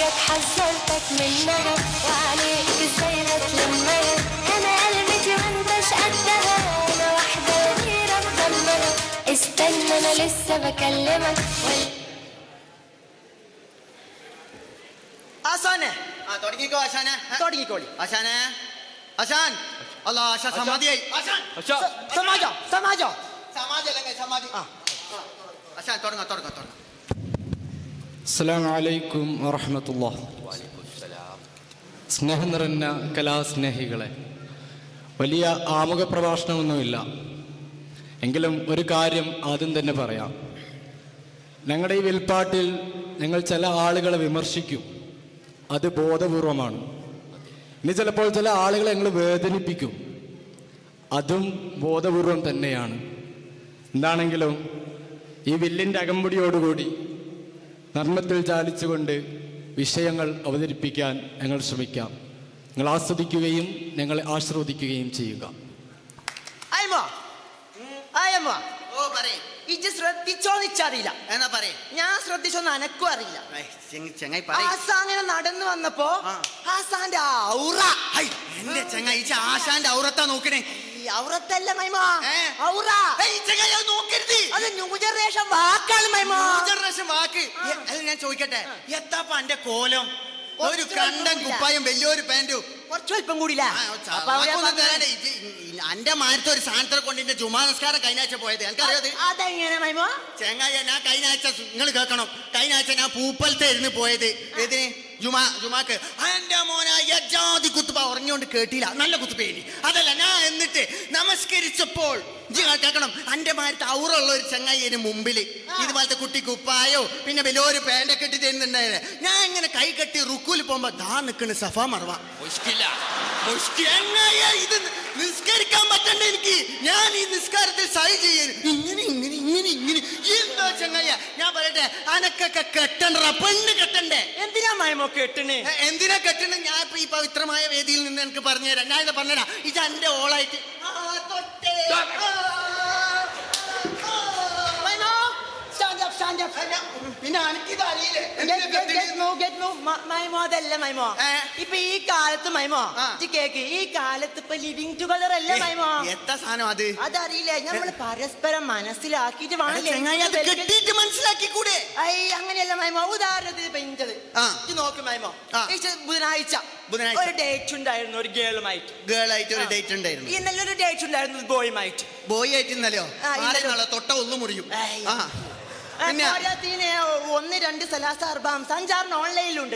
حاجات حذرتك منها وعليك ازاي بتلمها. انا قلبتي وانتش قدها، انا واحدة غيرة بدمها. استنى انا لسه بكلمك ആശാനെ തുടങ്ങിക്കോ ആശാനെ. തുടങ്ങിക്കോളി. ആശാനെ, ആശാൻ. അല്ല ആശാൻ സമാധിയായി. ആശാൻ സമാജം സമാജം സമാധി അല്ലെങ്കിൽ സമാധി. ആശാൻ തുടങ്ങാം തുടങ്ങാം തുടങ്ങാം. അസ്സലാമു അലൈക്കും വറഹ്മത്തുള്ളാഹി. സ്നേഹം നിറഞ്ഞ കലാസ്നേഹികളെ, വലിയ ആമുഖ പ്രഭാഷണമൊന്നുമില്ല, എങ്കിലും ഒരു കാര്യം ആദ്യം തന്നെ പറയാം. ഞങ്ങളുടെ ഈ വിൽപ്പാട്ടിൽ ഞങ്ങൾ ചില ആളുകളെ വിമർശിക്കും, അത് ബോധപൂർവമാണ്. ഇനി ചിലപ്പോൾ ചില ആളുകളെ ഞങ്ങൾ വേദനിപ്പിക്കും, അതും ബോധപൂർവം തന്നെയാണ്. എന്താണെങ്കിലും ഈ വില്ലിൻ്റെ അകമ്പടിയോടുകൂടി നർമ്മത്തിൽ ചാലിച്ചുകൊണ്ട് വിഷയങ്ങൾ അവതരിപ്പിക്കാൻ ഞങ്ങൾ ശ്രമിക്കാം. നിങ്ങൾ ആസ്വദിക്കുകയും ഞങ്ങളെ ആശ്രവദിക്കുകയും ചെയ്യുക. ഓ പറയേ. ഇജ്ജ് ശ്രദ്ധിച്ചോന്നിച്ചറിയില്ല. എന്നാ പറയേ. ഞാൻ ശ്രദ്ധിച്ചോന്ന് അനക്കും അറിയില്ല. ചെങ്ങായി പറയ്. ആസാങ്ങനെ നടന്നു വന്നപ്പോ ആസാന്റെ ഔറ. എന്റെ ചെങ്ങായി ആശാന്റെ ഔറത്താ നോക്കണേ. ഔറത്തല്ല മൈമ, ഔറ. ചെങ്ങായി അത് നോക്കരുത്. അത് ന്യൂ ജനറേഷൻ വാക്കാണ് മൈമ. ന്യൂ ജനറേഷൻ വാക്ക്. അത് ഞാൻ ചോദിക്കട്ടെ, എത്താപ്പ എന്റെ കോലം? ഒരു കണ്ടൻ കുപ്പായം, വലിയൊരു പാന്റും, കുറച്ച് വലിപ്പം കൂടിയില്ല. എന്റെ മാരത്തെ ഒരു സാധനത്തെ കൊണ്ട് എന്റെ ജുമാ നിസ്കാരം കഴിഞ്ഞാഴ്ച പോയത് എനിക്കറിയാത്. അതെങ്ങനെ മൈമോ? ചെങ്ങായി ഞാൻ കഴിഞ്ഞാഴ്ച, നിങ്ങൾ കേൾക്കണം, കഴിഞ്ഞാഴ്ച ഞാൻ പൂപ്പലത്തെ ഇരുന്ന് പോയത്. ഇതിന് ജുമാക്ക് എന്റെ മോന യജാതി കുത്തുപ്പ ഉറങ്ങിയോണ്ട് കേട്ടില്ല. നല്ല കുത്തുപ്പേനി അതല്ല. ഞാൻ എന്നിട്ട് നമസ്കരിച്ചപ്പോൾ കേൾക്കണം, എന്റെ മാരത്തെ ഔറുള്ള ഒരു ചെങ്ങായിന് മുമ്പിൽ ഇതുപോലത്തെ കുട്ടി കുപ്പായോ പിന്നെ വലിയൊരു പാൻറ്റൊക്കെ ഇട്ട് തരുന്നുണ്ടായത്. ഞാൻ ഇങ്ങനെ കൈ കെട്ടി റുക്കൂല് പോകുമ്പോ ദാ നിക്കണ് സഫ മറവ. ഇത് നിസ്കരിക്കാൻ പറ്റണ്ട എനിക്ക്. ഞാൻ ഈ നിസ്കാരത്തിൽ സഹി ചെയ്യാൻ ഇങ്ങനെ ഇങ്ങനെ ഇങ്ങനെ ഇങ്ങനെ എന്തോ ചെങ്ങയ്യ. ഞാൻ പറയട്ടെ, അനക്കൊക്കെ കെട്ടണ്ട, പെണ്ണ് കെട്ടണ്ടേ? എന്തിനാ മൈമോ കെട്ടണേ? എന്തിനാ കെട്ടണേ? ഞാൻ ഇപ്പൊ ഈ പവിത്രമായ വേദിയിൽ നിന്ന് എനിക്ക് പറഞ്ഞുതരാം. ഞാൻ ഇത് പറഞ്ഞുതരാം. ഇത് എന്റെ ഓളായിട്ട് പിന്നെ എനിക്കിത് അറിയില്ലേ? മൈമോ അതല്ല മൈമോ. ഇപ്പൊ ഈ കാലത്ത് മൈമോ കേക്ക്, ഈ കാലത്ത് ഇപ്പൊ ലിവിങ് ടുഗദർ അല്ല മൈമോ. എത്ര സാധനം അത്? അതറിയില്ല. നമ്മൾ പരസ്പരം മനസ്സിലാക്കിട്ട് മനസ്സിലാക്കിക്കൂടെ? അങ്ങനെയല്ല മൈമോ. ഉദാഹരണത്തിന് പെഞ്ചത് നോക്ക് മൈമോ, ബുധനാഴ്ച ഒരു ഡേറ്റ് ഉണ്ടായിരുന്നു ഒരു ഗേളായിട്ട് ഒരു ഡേറ്റ് ഉണ്ടായിരുന്നു. ഇന്നലെ ഒരു ഡേറ്റ് ഉണ്ടായിരുന്നു ബോയുമായിട്ട്. ബോയ് ആയിട്ട് ഇന്നലെയോ? തൊട്ട ഒന്നും മുറിയും. ഒന്ന് രണ്ട് സലാസ അർബാം സഞ്ചാറിന് ഓൺലൈനിലുണ്ട്.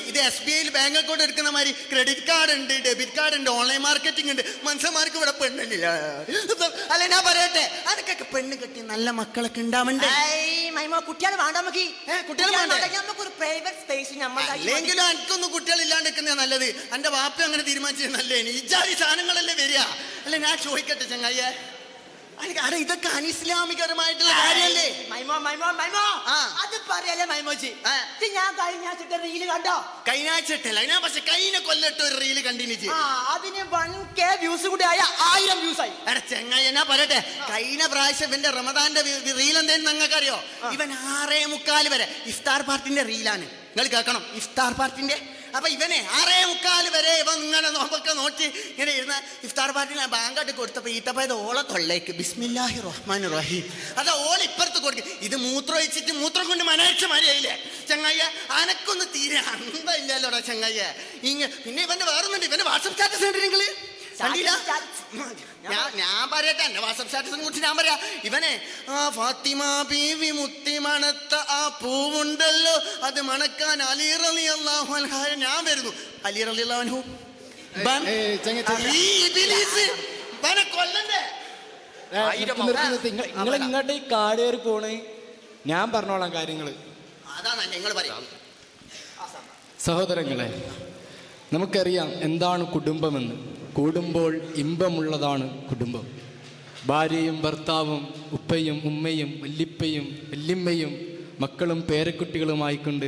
ഇത് SBI ബാങ്ക് അക്കൗണ്ട് എടുക്കുന്ന മാതിരി ക്രെഡിറ്റ് കാർഡ് ഉണ്ട്, ഡെബിറ്റ് കാർഡ് ഉണ്ട്, ഓൺലൈൻ മാർക്കറ്റിംഗ് ഉണ്ട്. മനുഷ്യന്മാർക്ക് ഇവിടെ പെണ്ണില്ല. അല്ല ഞാൻ പറയട്ടെ, അതൊക്കെ പെണ്ണ് കെട്ടി നല്ല മക്കളൊക്കെ ഉണ്ടാവണ്ടേ? കുട്ടികൾ വേണ്ട നമുക്ക്. നമുക്കൊരു പ്രൈവറ്റ് സ്പേസ്. അല്ലെങ്കിലും എനിക്കൊന്നും കുട്ടികളില്ലാണ്ട് നിൽക്കുന്ന നല്ലത്. എന്റെ വാപ്പ അങ്ങനെ തീരുമാനിച്ചത് നല്ലേ. ഇജാതി സാധനങ്ങളല്ലേ വരിക. അല്ല ഞാൻ ചോദിക്കട്ടെ ചങ്ങായിയെ, ഇതൊക്കെ അനിസ്ലാമികരമായിട്ടുള്ള കാര്യല്ലേ? അത് പറയല്ലേ മൈമോജി. ഞാൻ കഴിഞ്ഞാഴ്ച റീല് കണ്ടോ? കഴിഞ്ഞാഴ്ചട്ടല്ല ഞാൻ, പക്ഷെ കഴിഞ്ഞ കൊല്ലട്ട് ഒരു റീല് കണ്ടിന്യൂ. അതിന് 1K വ്യൂസ് കൂടി ആയ 1000 വ്യൂസ് ആയി. ചെങ്ങായി എന്നാ പറയട്ടെ, കഴിഞ്ഞ പ്രാവശ്യം ഇവന്റെ റമദാന്റെ റീൽ എന്തായാലും നിങ്ങൾക്ക് അറിയോ? ഇവൻ 6:45 വരെ ഇഫ്താർ പാർട്ടിന്റെ റീലാണ്. നിങ്ങൾ കേൾക്കണം, ഇഫ്താർ പാർട്ടിന്റെ. അപ്പൊ ഇവനെ 6:45 വരെ ഇവൻ ഇങ്ങനെ നോമ്പൊക്കെ നോക്കി ഇങ്ങനെ ഇരുന്ന ഇഫ്താർ പാർട്ടിയിൽ ബാങ്കാട്ട് കൊടുത്തപ്പോ ഈത്തപ്പത് ഓളെ തൊള്ളേക്ക് ബിസ്മില്ലാഹി റഹ്മാൻ റഹീം. അതാ ഓൾ ഇപ്പുറത്ത് കൊടുക്കും. ഇത് മൂത്രം ഒഴിച്ചിട്ട് മൂത്രം കൊണ്ട് മനയച്ച മാരിയായില്ലേ ചങ്ങയ്യ? അനക്കൊന്ന് തീരെ അന്തയില്ലല്ലോടാ ചങ്ങയ്യ. പിന്നെ ഇവന്റെ വേറൊന്നുണ്ട്, ഇവന്റെ വാട്സപ്പ് സ്റ്റാറ്റസ് ഉണ്ട് നിങ്ങള് കണ്ടില്ല? ഞാൻ പറയട്ടെ, എന്റെ വാട്സപ്പ് സ്റ്റാറ്റസിനെ കുറിച്ച് ഞാൻ പറയാ. ഇവനെ ഫാത്തിമ ബീവി മുത്തി മണത്ത ആ പൂവുണ്ടല്ലോ, അത് മണക്കാൻ അലി റളിയല്ലാഹു അൻഹു. ഞാൻ വരുന്നു, അലി റളിയല്ലാഹു അൻഹു കൊല്ലണ്ടേ? നിങ്ങൾ ഇങ്ങോട്ട് ഈ കാട് കയറി പോണേ, ഞാൻ പറഞ്ഞോളാം കാര്യങ്ങള്. അതാണ് നിങ്ങൾ പറയാം. സഹോദരങ്ങളെ, നമുക്കറിയാം എന്താണ് കുടുംബമെന്ന്. കൂടുമ്പോൾ ഇമ്പമുള്ളതാണ് കുടുംബം. ഭാര്യയും ഭർത്താവും ഉപ്പയും ഉമ്മയും വല്ലിപ്പയും വല്യമ്മയും മക്കളും പേരക്കുട്ടികളുമായിക്കൊണ്ട്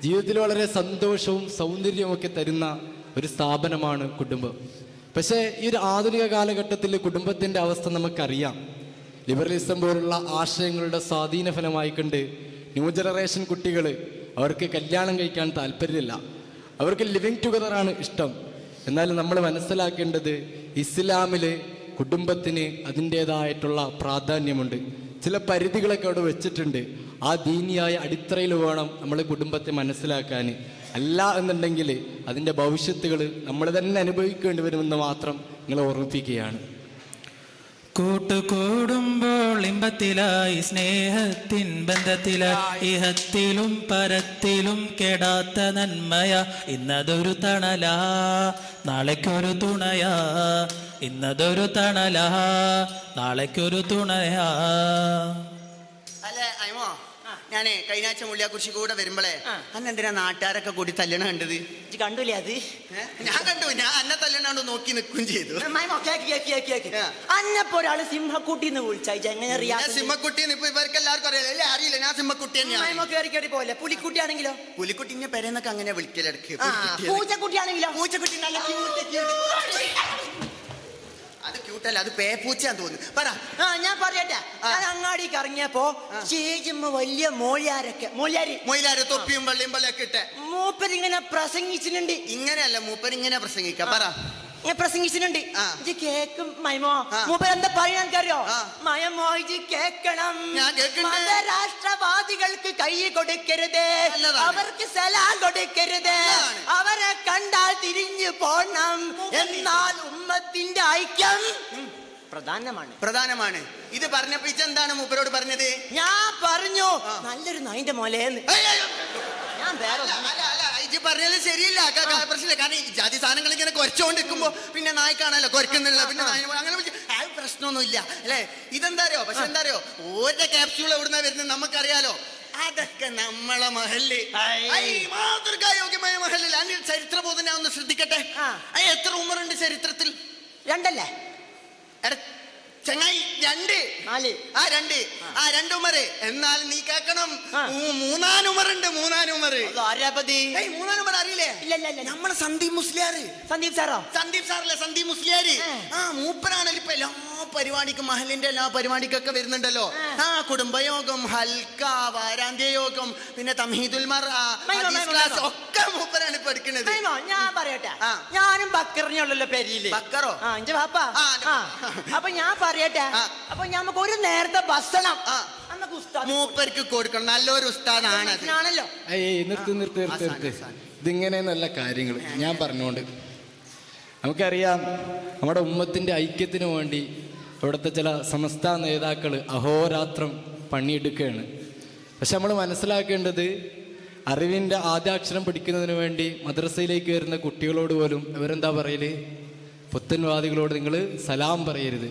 ജീവിതത്തിൽ വളരെ സന്തോഷവും സൗന്ദര്യവുമൊക്കെ തരുന്ന ഒരു സ്ഥാപനമാണ് കുടുംബം. പക്ഷേ ഈ ഒരു ആധുനിക കാലഘട്ടത്തിൽ കുടുംബത്തിൻ്റെ അവസ്ഥ നമുക്കറിയാം. ലിബറലിസം പോലുള്ള ആശയങ്ങളുടെ സ്വാധീന ഫലമായിക്കൊണ്ട് ന്യൂ ജനറേഷൻ കുട്ടികൾ അവർക്ക് കല്യാണം കഴിക്കാൻ താല്പര്യമില്ല, അവർക്ക് ലിവിങ് ടുഗദറാണ് ഇഷ്ടം. എന്നാൽ നമ്മൾ മനസ്സിലാക്കേണ്ടത് ഇസ്ലാമിൽ കുടുംബത്തിന് അതിൻ്റേതായിട്ടുള്ള പ്രാധാന്യമുണ്ട്. ചില പരിധികളൊക്കെ അവിടെ വെച്ചിട്ടുണ്ട്. ആ ദീനിയായ അടിത്തറയിൽ വേണം നമ്മൾ കുടുംബത്തെ മനസ്സിലാക്കാൻ. അല്ല എന്നുണ്ടെങ്കിൽ അതിൻ്റെ ഭവിഷ്യത്തുകൾ നമ്മൾ തന്നെ അനുഭവിക്കേണ്ടി വരുമെന്ന് മാത്രം നിങ്ങളെ ഓർമ്മിപ്പിക്കുകയാണ്. കൂട്ടുകൂടുമ്പോൾ ഇമ്പത്തിലായി സ്നേഹത്തിൻ ബന്ധത്തിലായി ഇഹത്തിലും പരത്തിലും കെടാത്ത നന്മയ ഇന്നതൊരു തണലാ നാളേക്കൊരു തുണയാ, ഇന്നതൊരു തണലാ നാളേക്കൊരു തുണയാ. അല്ലേ അയ്മോ, ഞാനേ കഴിഞ്ഞ ആഴ്ച മുള്ളിയാക്കുറിശി കൂടെ വരുമ്പോഴേ അന്നെന്തിനാ നാട്ടുകാരൊക്കെ കൂടി തല്ലണ കണ്ടത്? കണ്ടൂലേ അത്? ഞാൻ കണ്ടു. ഞാൻ അന്നെ തല്ലണാണ്ട് നോക്കി നിൽക്കുകയും ചെയ്തു. അന്നപ്പോ ഒരാള് സിംഹക്കുട്ടിന്ന് വിളിച്ചായി എങ്ങനെ അറിയാം? സിംഹക്കുട്ടിന്ന് ഇപ്പൊ ഇവർക്ക് എല്ലാവർക്കും അറിയാം. അറിയില്ല, ഞാൻ സിംഹക്കുട്ടി തന്നെയാണ്. കേറി പോലെ പുലിക്കുട്ടിയാണെങ്കിലോ? പുലിക്കുട്ടിന്റെ പേരെന്നൊക്കെ അങ്ങനെ വിളിക്കലെടുക്ക്. പൂച്ചക്കുട്ടിയാണെങ്കിലോ? പൂച്ചക്കുട്ടി നല്ല അത് ക്യൂട്ടല്ല, അത് പേപ്പൂച്ചാന്ന് തോന്നുന്നു. പറ. ഞാൻ പറയട്ടെ, ഞാൻ അങ്ങാടിക്ക് ഇറങ്ങിയപ്പോ ചേച്ചമ്മ വലിയ മൊയ്യാര് തൊപ്പിയും പള്ളിയും പള്ളിയൊക്കെ ഇട്ടെ മൂപ്പരിങ്ങനെ പ്രസംഗിച്ചിട്ടുണ്ട്. ഇങ്ങനെയല്ല മൂപ്പരിങ്ങനെ പ്രസംഗിക്ക. പറ. പ്രസംഗിച്ചിട്ടുണ്ട്. കേക്കും മൈമോ മൂപ്പർ എന്താ പറയാൻ അറിയോ? മയമോ ഇജ് കേക്കണം, രാഷ്ട്രവാദികൾക്ക് കൈ കൊടുക്കരുത്, അവർക്ക് സലാം കൊടുക്കരുത്, അവരെ കണ്ടാൽ തിരിഞ്ഞു പോണം, എന്നാൽ ഉമ്മത്തിന്റെ ഐക്യം പ്രധാനമാണ്. ഇത് പറഞ്ഞപ്പോ ഇതെന്താണ് മൂപ്പരോട് പറഞ്ഞത്? ഞാൻ പറഞ്ഞു നല്ലൊരു നായിന്റെ മോലേന്ന്. ഇജ്ജ് പറഞ്ഞത് ശരിയില്ല, പ്രശ്നമില്ല. കാരണം ഈ ജാതി സാധനങ്ങൾ ഇങ്ങനെ കുറച്ചുകൊണ്ടിരിക്കുമ്പോ പിന്നെ നായ്ക്കാണല്ലോ കുറയ്ക്കുന്നില്ല, പിന്നെ അങ്ങനെ പ്രശ്നമൊന്നുമില്ല അല്ലേ? ഇതെന്താ അറിയോ? പക്ഷെ എന്താ അറിയോ, ഓരോ ക്യാപ്സ്യൂൾ എവിടുന്ന വരുന്നത് നമുക്കറിയാലോ. അതൊക്കെ നമ്മളെ മഹല്ല്, മാതൃകായോഗ്യമായ മഹല്ലിൽ. അതിന്റെ ചരിത്രബോധം ഞാൻ ഒന്ന് ശ്രദ്ധിക്കട്ടെ. എത്ര ഉമറുണ്ട് ചരിത്രത്തിൽ? 2 അല്ലേ ചങ്ങായി? 2. 2. 2 ഉമറ്. എന്നാൽ നീ കേക്കണം, 3 ഉമറുണ്ട്. 3 ഉമറ്. 3 ഉമർ അറിയില്ലേ? നമ്മളെ സന്ദീപ് മുസ്ലിയാർ. സന്ദീപ് സാറല്ലേ? സന്ദീപ് മുസ്ലിയാർ. മൂപ്പരാണല്ലോ ഇപ്പൊ എല്ലാ പരിപാടിക്കും, മഹലിന്റെ എല്ലാ പരിപാടിക്കൊക്കെ വരുന്നുണ്ടല്ലോ. കുടുംബയോഗം, ഹൽക്ക, വാരാന്ത്യ യോഗം, പിന്നെ തംഹീദുൽ ക്ലാസ് ഒക്കെ മൂപ്പരാണ് ഇപ്പൊ എടുക്കുന്നത്. ഞാൻ പറയട്ടെ, ഞാനും ബക്കറിനുള്ളല്ലോ പെരിയില്. ബക്കറോ? അപ്പൊ ഞാൻ പറയട്ടെ, അപ്പൊ നമുക്ക് ഒരു നേരത്തെ ഭക്ഷണം മൂപ്പർക്ക് കൊടുക്കണം. നല്ലൊരു ഉസ്താദാണ്. നിർത്ത്. ഇതിങ്ങനെ നല്ല കാര്യങ്ങൾ ഞാൻ പറഞ്ഞുകൊണ്ട് നമുക്കറിയാം, നമ്മുടെ ഉമ്മത്തിന്റെ ഐക്യത്തിന് വേണ്ടി ഇവിടുത്തെ ചില സംസ്ഥാന നേതാക്കൾ അഹോരാത്രം പണിയെടുക്കുകയാണ്. പക്ഷെ നമ്മൾ മനസ്സിലാക്കേണ്ടത്, അറിവിൻ്റെ ആദ്യാക്ഷരം പഠിക്കുന്നതിന് വേണ്ടി മദ്രസയിലേക്ക് വരുന്ന കുട്ടികളോട് പോലും ഇവരെന്താ പറയല്? പുത്തൻവാദികളോട് നിങ്ങൾ സലാം പറയരുത്.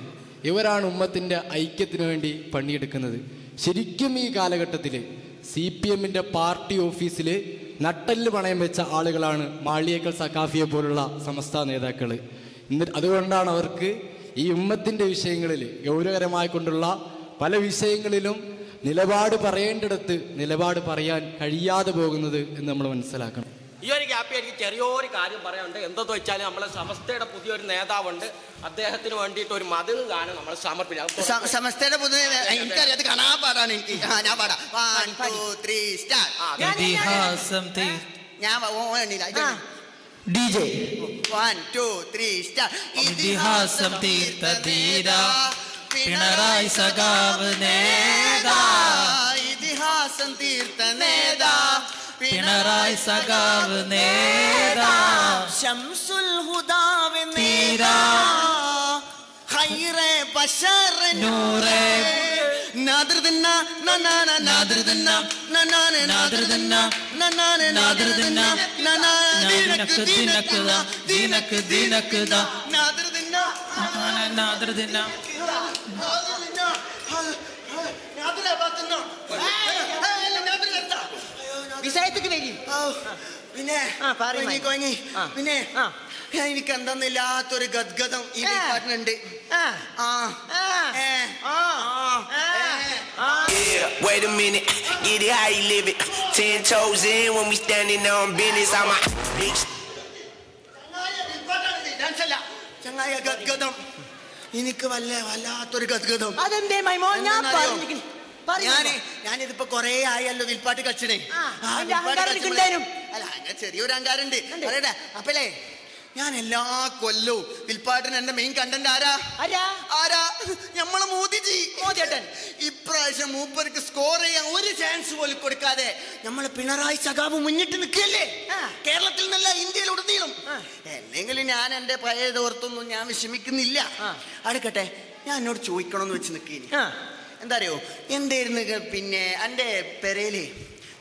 ഇവരാണ് ഉമ്മത്തിൻ്റെ ഐക്യത്തിന് വേണ്ടി പണിയെടുക്കുന്നത്. ശരിക്കും ഈ കാലഘട്ടത്തിൽ CPM-ന്റെ പാർട്ടി ഓഫീസിൽ നട്ടല് പണയം വെച്ച ആളുകളാണ് മാളിയേക്കൽ സഖാഫിയെ പോലുള്ള സംസ്ഥാന നേതാക്കൾ. അതുകൊണ്ടാണ് അവർക്ക് ഈ ഉമ്മത്തിൻ്റെ വിഷയങ്ങളിൽ ഗൗരവകരമായി കൊണ്ടുള്ള പല വിഷയങ്ങളിലും നിലപാട് പറയേണ്ടിടത്ത് നിലപാട് പറയാൻ കഴിയാതെ പോകുന്നത് എന്ന് നമ്മൾ മനസ്സിലാക്കണം. ഈ ഒരു ഗ്യാപ്പിൽ എനിക്ക് ചെറിയൊരു കാര്യം പറയാനുണ്ട്. എന്തെന്ന് വെച്ചാൽ നമ്മളെ സമസ്തയുടെ പുതിയൊരു നേതാവുണ്ട്. അദ്ദേഹത്തിന് വേണ്ടിയിട്ട് ഒരു മതിൽ ഗാനം നമ്മൾ സമർപ്പിക്കാം. സമസ്തയുടെ പുതിയ എനിക്കറിയാം, കാണാൻ പാടാണ് എനിക്ക്. ഞാൻ പാടാം. 1 2 3 സ്റ്റാർട്ട്. ഞാൻ DJ 1 2 3 സ്റ്റാർട്ട്. ഇതിഹാസം തീർത്ത ധീര പിണറായി സഖാവ് നേതാ, ഇതിഹാസം തീർത്ത നേതാ പിണറായി സഖാവ് നേതാ, ശംസുൽ ഹുദാവ് നേതാ, ഖൈറെ ബശർ നൂറേ, നാദൃദന്ന നനാന നാദൃദന്ന നനാന നാദൃദന്ന നനാന നാദൃദന്ന നനാന ദിനക്ക് ദിനക്ക് ദിനക്ക് ദിനക്ക് നാദൃദന്ന നാദൃദന്ന വിഷയത്തേക്ക് വരും. പിന്നെ പിന്നെ എനിക്ക് എന്തെന്നില്ലാത്തൊരു ഗദ്ഗതം ഈ പാട്ടിനുണ്ട്. Wait a minute, get it how you live it. 10 toes in when we standing on business. I'm a bitch. ചങ്ങായ ഗദ്ഗതം എനിക്ക് വല്ലാത്തൊരു ഗദ്ഗതം. അതെന്തേ മൈമോ? ഞാൻ പറഞ്ഞിരിക്കുന്നു. ഞാനിതിപ്പോ കൊറേ ആയല്ലോ വിൽപ്പാട്ട് കളിച്ചേ. അതിന്റെ അഹങ്കാരം എനിക്കുണ്ടായിരുന്നു. അല്ല അങ്ങനെ ചെറിയൊരു അഹങ്കാരണ്ട് പറയട്ടെ. അപ്പല്ലേ ഞാൻ എല്ലാ കൊല്ലവും വിൽപ്പാട്ടിന് എന്റെ മെയിൻ കണ്ടന്റ് ആരാ നമ്മളെ മോദിയേട്ടൻ. ഇപ്രാവശ്യം മൂപ്പർക്ക് സ്കോർ ചെയ്യാൻ ഒരു ചാൻസ് പോലും കൊടുക്കാതെ നമ്മളെ പിണറായി സഖാവ് മുന്നിട്ട് നിൽക്കുകയല്ലേ കേരളത്തിൽ നിന്നല്ല ഇന്ത്യയിലുടനീളം. എന്നെങ്കിലും ഞാൻ എന്റെ പഴയതോർത്തൊന്നും ഞാൻ വിഷമിക്കുന്നില്ല. അടുക്കട്ടെ, ഞാൻ എന്നോട് ചോദിക്കണമെന്ന് വെച്ച് നിൽക്കേനി. എന്താ അറിയോ, എന്തായിരുന്നു പിന്നെ എന്റെ പെരയില്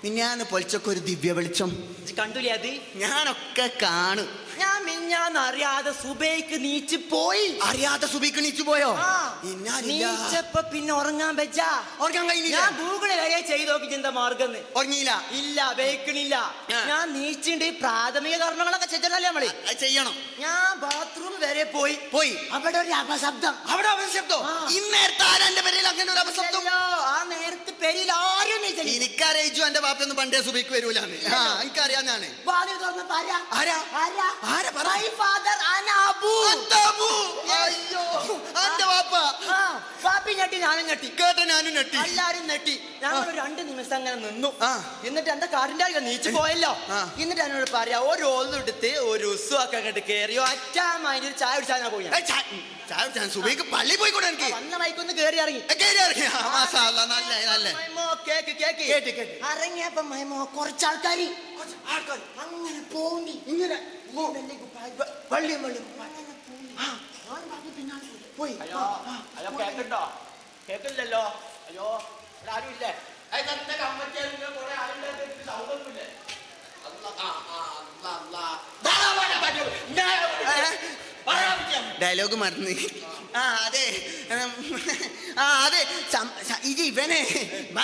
മിഞ്ഞാന്ന് പൊളിച്ചൊക്കെ ഒരു ദിവ്യ വെളിച്ചം കണ്ടുലേ? അത് ഞാനൊക്കെ കാണും. ഞാൻ മിഞ്ഞാന്ന് അറിയാതെ സുബൈക്ക് നീച്ചു പോയി. പോയോ? നീച്ചപ്പോ പിന്നെ ഉറങ്ങാൻ വെച്ചാ ഉറങ്ങാൻ കഴിഞ്ഞില്ല. ഞാൻ ഗൂഗിളിൽ വരെ ചെയ്ത് നോക്കി ചിന്ത മാർഗം ഉറങ്ങിയില്ല. ഇല്ല, വെക്കണില്ല. ഞാൻ നീച്ചിണ്ട് പ്രാഥമിക കർമ്മങ്ങളൊക്കെ ചെയ്തല്ലേ നമ്മള് ചെയ്യണം. ഞാൻ ബാത്റൂം വരെ പോയി അവിടെ ഒരു അപശബ്ദം. ഇന്നേരത്തെ ആരാ എന്റെ പേരിൽ അങ്ങനെ ഒരു അപശബ്ദം? ആ നേരത്തെ പേരിൽ ആരും എനിക്കറിയിച്ചു എന്റെ ബാപ്പൊന്നും പണ്ടേ സുബൈക്ക് വരൂലെന്ന്. എനിക്കറിയാന്നാണ്. ഞാനും ഞെട്ടി, എല്ലാരും ഞെട്ടി. ഞങ്ങൾ 2 നിമിഷം അങ്ങനെ നിന്നു. എന്നിട്ട് എന്റെ കാടിന്റെ നീച്ചു പോയല്ലോ. എന്നിട്ട് എന്നോട് പറയാ ഒരു ഒന്നെടുത്ത് ഒരു ഉസ്സുമൊക്കെ അങ്ങോട്ട് കയറിയോ അറ്റാമാതിരി ചായ കുടിച്ചാൽ ഞാൻ പോയി. സുബൈക്ക് പള്ളി പോയിക്കൂടെ? എനിക്ക് വന്ന വൈക്കൊന്ന് കേറി ഇറങ്ങി. ഇറങ്ങിയപ്പോ മൈമോ കുറച്ചാൾക്കാര് അങ്ങനെ പോണ്ടി ഇങ്ങനെ പോയി. കേട്ടില്ലല്ലോ. അയ്യോ, ആരും ഇല്ലേ? ഡയലോഗ് മറന്ന്. അതെ ഇത് ഇവനെ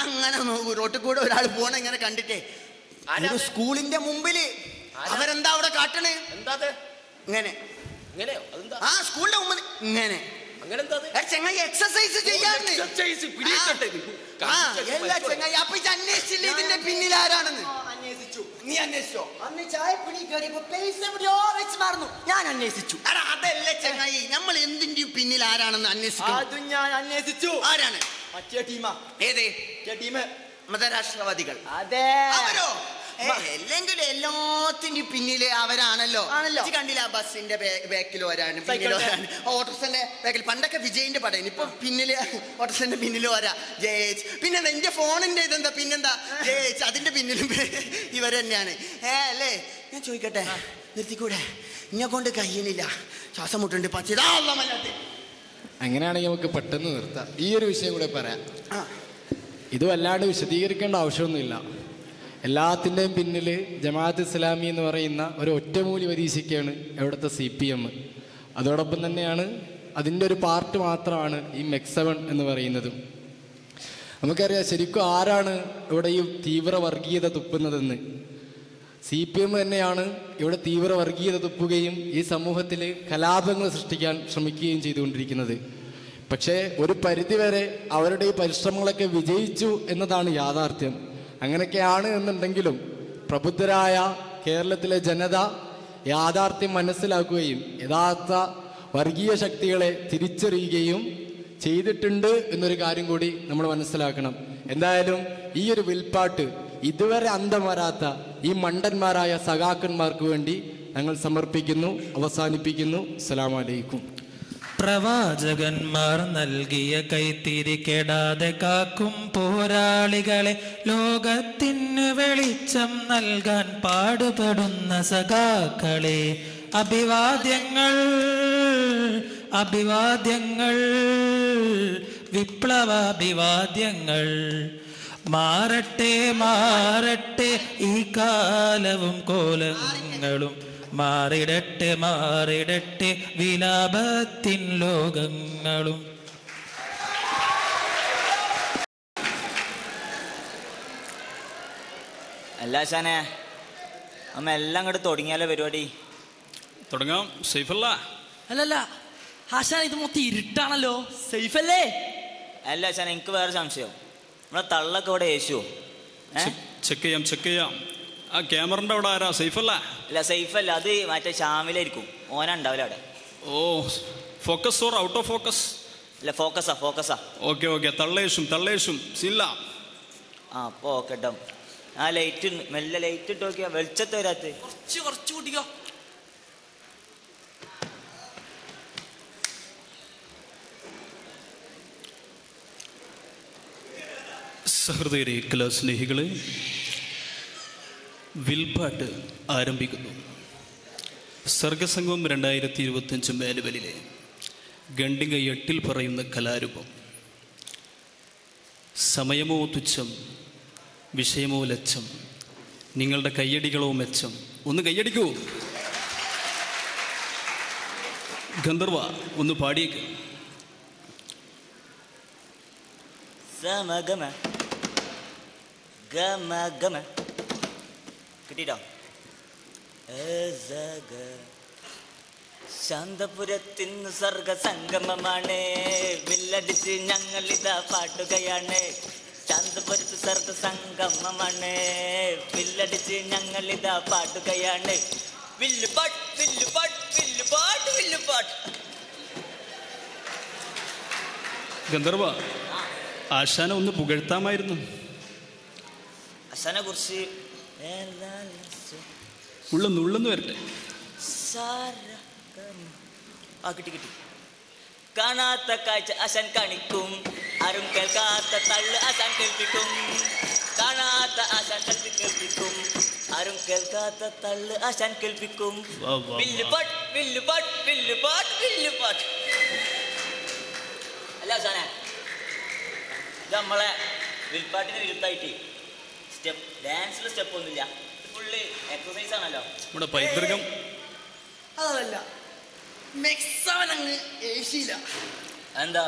അങ്ങനെ റോട്ടിൽ കൂടെ ഒരാൾ പോണ ഇങ്ങനെ കണ്ടിട്ടേ സ്കൂളിന്റെ മുമ്പില് അവരെന്താ അവിടെ കാട്ടണേ? എന്താ ഇങ്ങനെ സ്കൂളിന്റെ മുമ്പിൽ ഇങ്ങനെ എക്സസൈസ് ചെയ്യാറുണ്ട്. അപ്പൊ ഇത് അന്വേഷിച്ചില്ല ഇതിന്റെ പിന്നിൽ ആരാണെന്ന്? നീ അന്വേഷിച്ചോ? അന്ന് ചായപ്പിടി കയറിയപ്പോ പൈസ എവിടെയോ വെച്ച് മറന്നു. ഞാൻ അന്വേഷിച്ചു. അതല്ലേ ചങ്ങായി, നമ്മൾ എന്തിന്റെയും പിന്നിൽ ആരാണെന്ന് അന്വേഷിക്കും. അതും ഞാൻ അന്വേഷിച്ചു. ആരാണ്? മറ്റേ ടീമാ. ഏത് ടീം? മതരാഷ്ട്രവാദികൾ. അതെ. അവരോ? അല്ലെങ്കിൽ എല്ലാത്തിന്റെയും പിന്നില് അവരാണല്ലോ. കണ്ടില്ല, ബസിന്റെ ബാക്കിൽ വരാണ്, പിന്നിൽ വരാണ്, ഓട്ടോറിക്ഷന്റെ ബാക്കിൽ. പണ്ടൊക്കെ വിജയിന്റെ പടം, ഇപ്പൊ പിന്നില് ഓട്ടോറിക്ഷന്റെ പിന്നിൽ വരാ ജയിച്ച്. പിന്നെന്താ എന്റെ ഫോണിന്റെ ഇതെന്താ, പിന്നെന്താ ജയിച്ച്, അതിന്റെ പിന്നിലും ഇവർ തന്നെയാണ്. അല്ലേ? ഞാൻ ചോദിക്കട്ടെ, നിർത്തിക്കൂടെ? ഇന്നെ കൊണ്ട് കഴിയുന്നില്ല, ശ്വാസം മുട്ടുണ്ട്. അങ്ങനെയാണെങ്കിൽ നമുക്ക് പെട്ടെന്ന് നിർത്താം. ഈ ഒരു വിഷയം കൂടെ പറയാം. ഇത് വല്ലാണ്ട് വിശദീകരിക്കേണ്ട ആവശ്യമൊന്നുമില്ല. എല്ലാത്തിൻ്റെയും പിന്നിൽ ജമാഅത്ത് ഇസ്ലാമി എന്ന് പറയുന്ന ഒരു ഒറ്റമൂലി പരീക്ഷയ്ക്കാണ് ഇവിടുത്തെ CPM. അതോടൊപ്പം തന്നെയാണ് അതിൻ്റെ ഒരു പാർട്ട് മാത്രമാണ് ഈ MEC7 എന്ന് പറയുന്നതും. നമുക്കറിയാം ശരിക്കും ആരാണ് ഇവിടെ ഈ തീവ്ര വർഗീയത തുപ്പുന്നതെന്ന്. CPM തന്നെയാണ് ഇവിടെ തീവ്ര വർഗീയത തുപ്പുകയും ഈ സമൂഹത്തിൽ കലാപങ്ങൾ സൃഷ്ടിക്കാൻ ശ്രമിക്കുകയും ചെയ്തുകൊണ്ടിരിക്കുന്നത്. പക്ഷേ ഒരു പരിധിവരെ അവരുടെ ഈ പരിശ്രമങ്ങളൊക്കെ വിജയിച്ചു എന്നതാണ് യാഥാർത്ഥ്യം. അങ്ങനെയൊക്കെയാണ് എന്നുണ്ടെങ്കിലും പ്രബുദ്ധരായ കേരളത്തിലെ ജനത യാഥാർത്ഥ്യം മനസ്സിലാക്കുകയും യഥാർത്ഥ വർഗീയ ശക്തികളെ തിരിച്ചറിയുകയും ചെയ്തിട്ടുണ്ട് എന്നൊരു കാര്യം കൂടി നമ്മൾ മനസ്സിലാക്കണം. എന്തായാലും ഈ ഒരു വിൽപ്പാട്ട് ഇതുവരെ അന്തം വരാത്ത ഈ മണ്ടന്മാരായ സഖാക്കന്മാർക്ക് വേണ്ടി ഞങ്ങൾ സമർപ്പിക്കുന്നു, അവസാനിപ്പിക്കുന്നു. അസ്സലാമു അലൈക്കും. പ്രവാചകന്മാർ നൽകിയ കൈത്തിരി കെടാതെ കാക്കും പോരാളികളെ, ലോകത്തിന് വെളിച്ചം നൽകാൻ പാടുപെടുന്ന സഖാക്കളെ, അഭിവാദ്യങ്ങൾ അഭിവാദ്യങ്ങൾ വിപ്ലവാഭിവാദ്യങ്ങൾ. മാറട്ടെ മാറട്ടെ ഈ കാലവും കോലങ്ങളും, മാറിടട്ടെ മാറിടട്ടെ വിലാപത്തിൻ ലോകങ്ങളും. അല്ല ഷാനെ, അമ്മ എല്ലാം അങ്ങോട്ട് തുടങ്ങിയാലോ പരിപാടി? തുടങ്ങാം. സേഫല്ല? അല്ലല്ല ഹാഷാൻ, ഇത് മൊത്തം ഇരുട്ടാണല്ലോ. സേഫ് അല്ലേ? അല്ല ഷാൻ, എനിക്ക് വേറെ സംശയം. നമ്മളെ തള്ളൊക്കെ ഇവിടെ യേശുവോ? ചെക്ക് ചെയ്യാം. ആ ക്യാമറന്റെ അവിടെ ആരാ? സേഫല്ല? ഇല്ല സേഫ് അല്ല, അത് മറ്റേ ഷാമിലായിരിക്കും. ഓന ഉണ്ടാവില്ല അവിടെ. Oh, focus or out of focus? അല്ല ഫോക്കസാ. ഓക്കെ തള്ളേശും സില്ല. ആ അപ്പൊ ഓക്കെ ഡം. ആ ലൈറ്റ് മെല്ലെ ലൈറ്റ് ഇട്ട് നോക്കിയാ വെളിച്ചത്ത് വരാത്ത കുറച്ച് കൂട്ടിക്കോ. സഹൃദയരെ, കലാസ്നേഹികളെ, വിൽപ്പാട്ട് ആരംഭിക്കുന്നു. സർഗസംഗമം 2025 മാനുവലിലെ ഖണ്ഡിക 8 പറയുന്ന കലാരൂപം. സമയമോ തുച്ഛം, വിഷയമോ ലച്ചം, നിങ്ങളുടെ കയ്യടികളോ മെച്ചം. ഒന്ന് കയ്യടിക്കൂ. ഗന്ധർവ ഒന്ന് പാടിയേക്ക്. സമഗമ ഗമ ഗമ കിട്ടിട്ടോ. ശാന്തപുരത്തിന്ന് സർഗസംഗമമാണ്, വില്ലടിച്ച് ഞങ്ങളിതാ പാട്ടുകയാണ്. ശാന്തപുരത്ത് സർഗസംഗമമാണ്, വില്ലടിച്ച് ഞങ്ങളിതാ പാട്ടുകയാണ്. വില്ലുപാട്ട് വില്ലുപാട്ട് വില്ലുപാട്ട് വില്ലുപാട്ട്. ഗന്ധർവ, ആശാനെ ഒന്ന് പുകഴ്ത്താമായിരുന്നു. ആശാനെ കുറിച്ച് ഉള്ളൊന്ന് വരട്ടെ. കിട്ടി. കാണാത്ത കാഴ്ച ആശാൻ കാണിക്കും, ആരും കേൾക്കാത്ത തള്ളു ആശാൻ കേൾപ്പിക്കും. കാണാത്ത ആശാൻ കേൾപ്പിക്കും, ആരും കേൾക്കാത്ത തള്ളു ആശാൻ കേൾപ്പിക്കും. വില്ലുപാട്ട് വില്ലുപാട്ട് വില്ലുപാട്ട് വില്ലുപാട്ട്. അല്ല ആശാനെ, ഇത് നമ്മളെ വിൽപ്പാട്ടിന് വിരുദ്ധായിട്ട് ഡാൻസിൽ സ്റ്റെപ്പ് ഒന്നുമില്ല, ഫുള്ള് എക്സസൈസ് ആണല്ലോ നമ്മുടെ പൈതൃകം. അതല്ല, മെക്സവനങ്ങ് ഏശിയില്ല. എന്താ?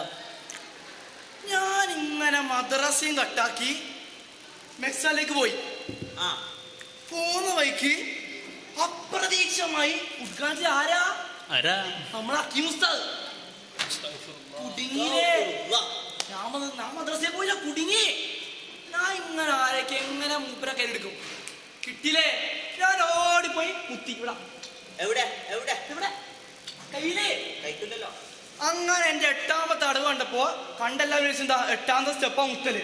ഞാൻ ഇങ്ങനെ മദ്രസയും കട്ടാക്കി മെക്സയിലേക്ക് പോയി. പോന്ന വഴിക്ക് അപ്രതീക്ഷമായി ഉദ്ഘാടനത്തിൽ ആരാ? നമ്മളെ ഹക്കീം ഉസ്താദ്. കുടുങ്ങിയില്ലേ? ഞാൻ മദ്രസയിൽ പോയില്ല, കുടുങ്ങി. ഞാൻ ഇങ്ങനെ ആരൊക്കെ എങ്ങനെ മൂപ്പരെ കയ്യിലെടുക്കും? കിട്ടിയില്ലേ? ഞാൻ ഓടിപ്പോയി മുത്തി. എവിടെ കയ്യിലേ കഴിക്കില്ലല്ലോ. അങ്ങനെ എന്റെ 8ാമത്തെ അടവ് കണ്ടപ്പോ കണ്ടെല്ലാവരും എന്താ 8ാമത്തെ സ്റ്റെപ്പാ മുത്തല്.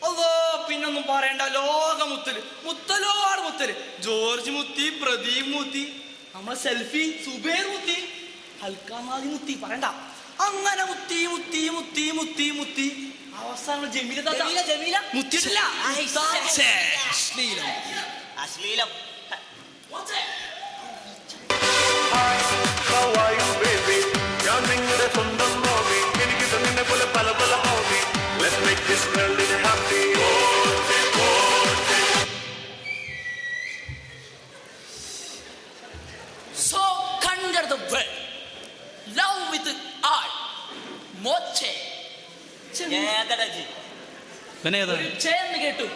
അതോ പിന്നൊന്നും പറയണ്ട, ലോകമുത്തല്, മുത്തലോട് മുത്തല്. ജോർജ് മുത്തി, പ്രദീപ് മുത്തി, നമ്മളെ സെൽഫി സുബൈർ മുത്തി, ഹൽക്കാമാതി മുത്തി, പറയണ്ട. അങ്ങനെ മുത്തി മുത്തി മുത്തി മുത്തി മുത്തി അവസാനം Jameela മുത്തിയിട്ടില്ല. അശ്ലീലം. So conquer the world, love with all, moche. ചേർന്ന് കേട്ടു.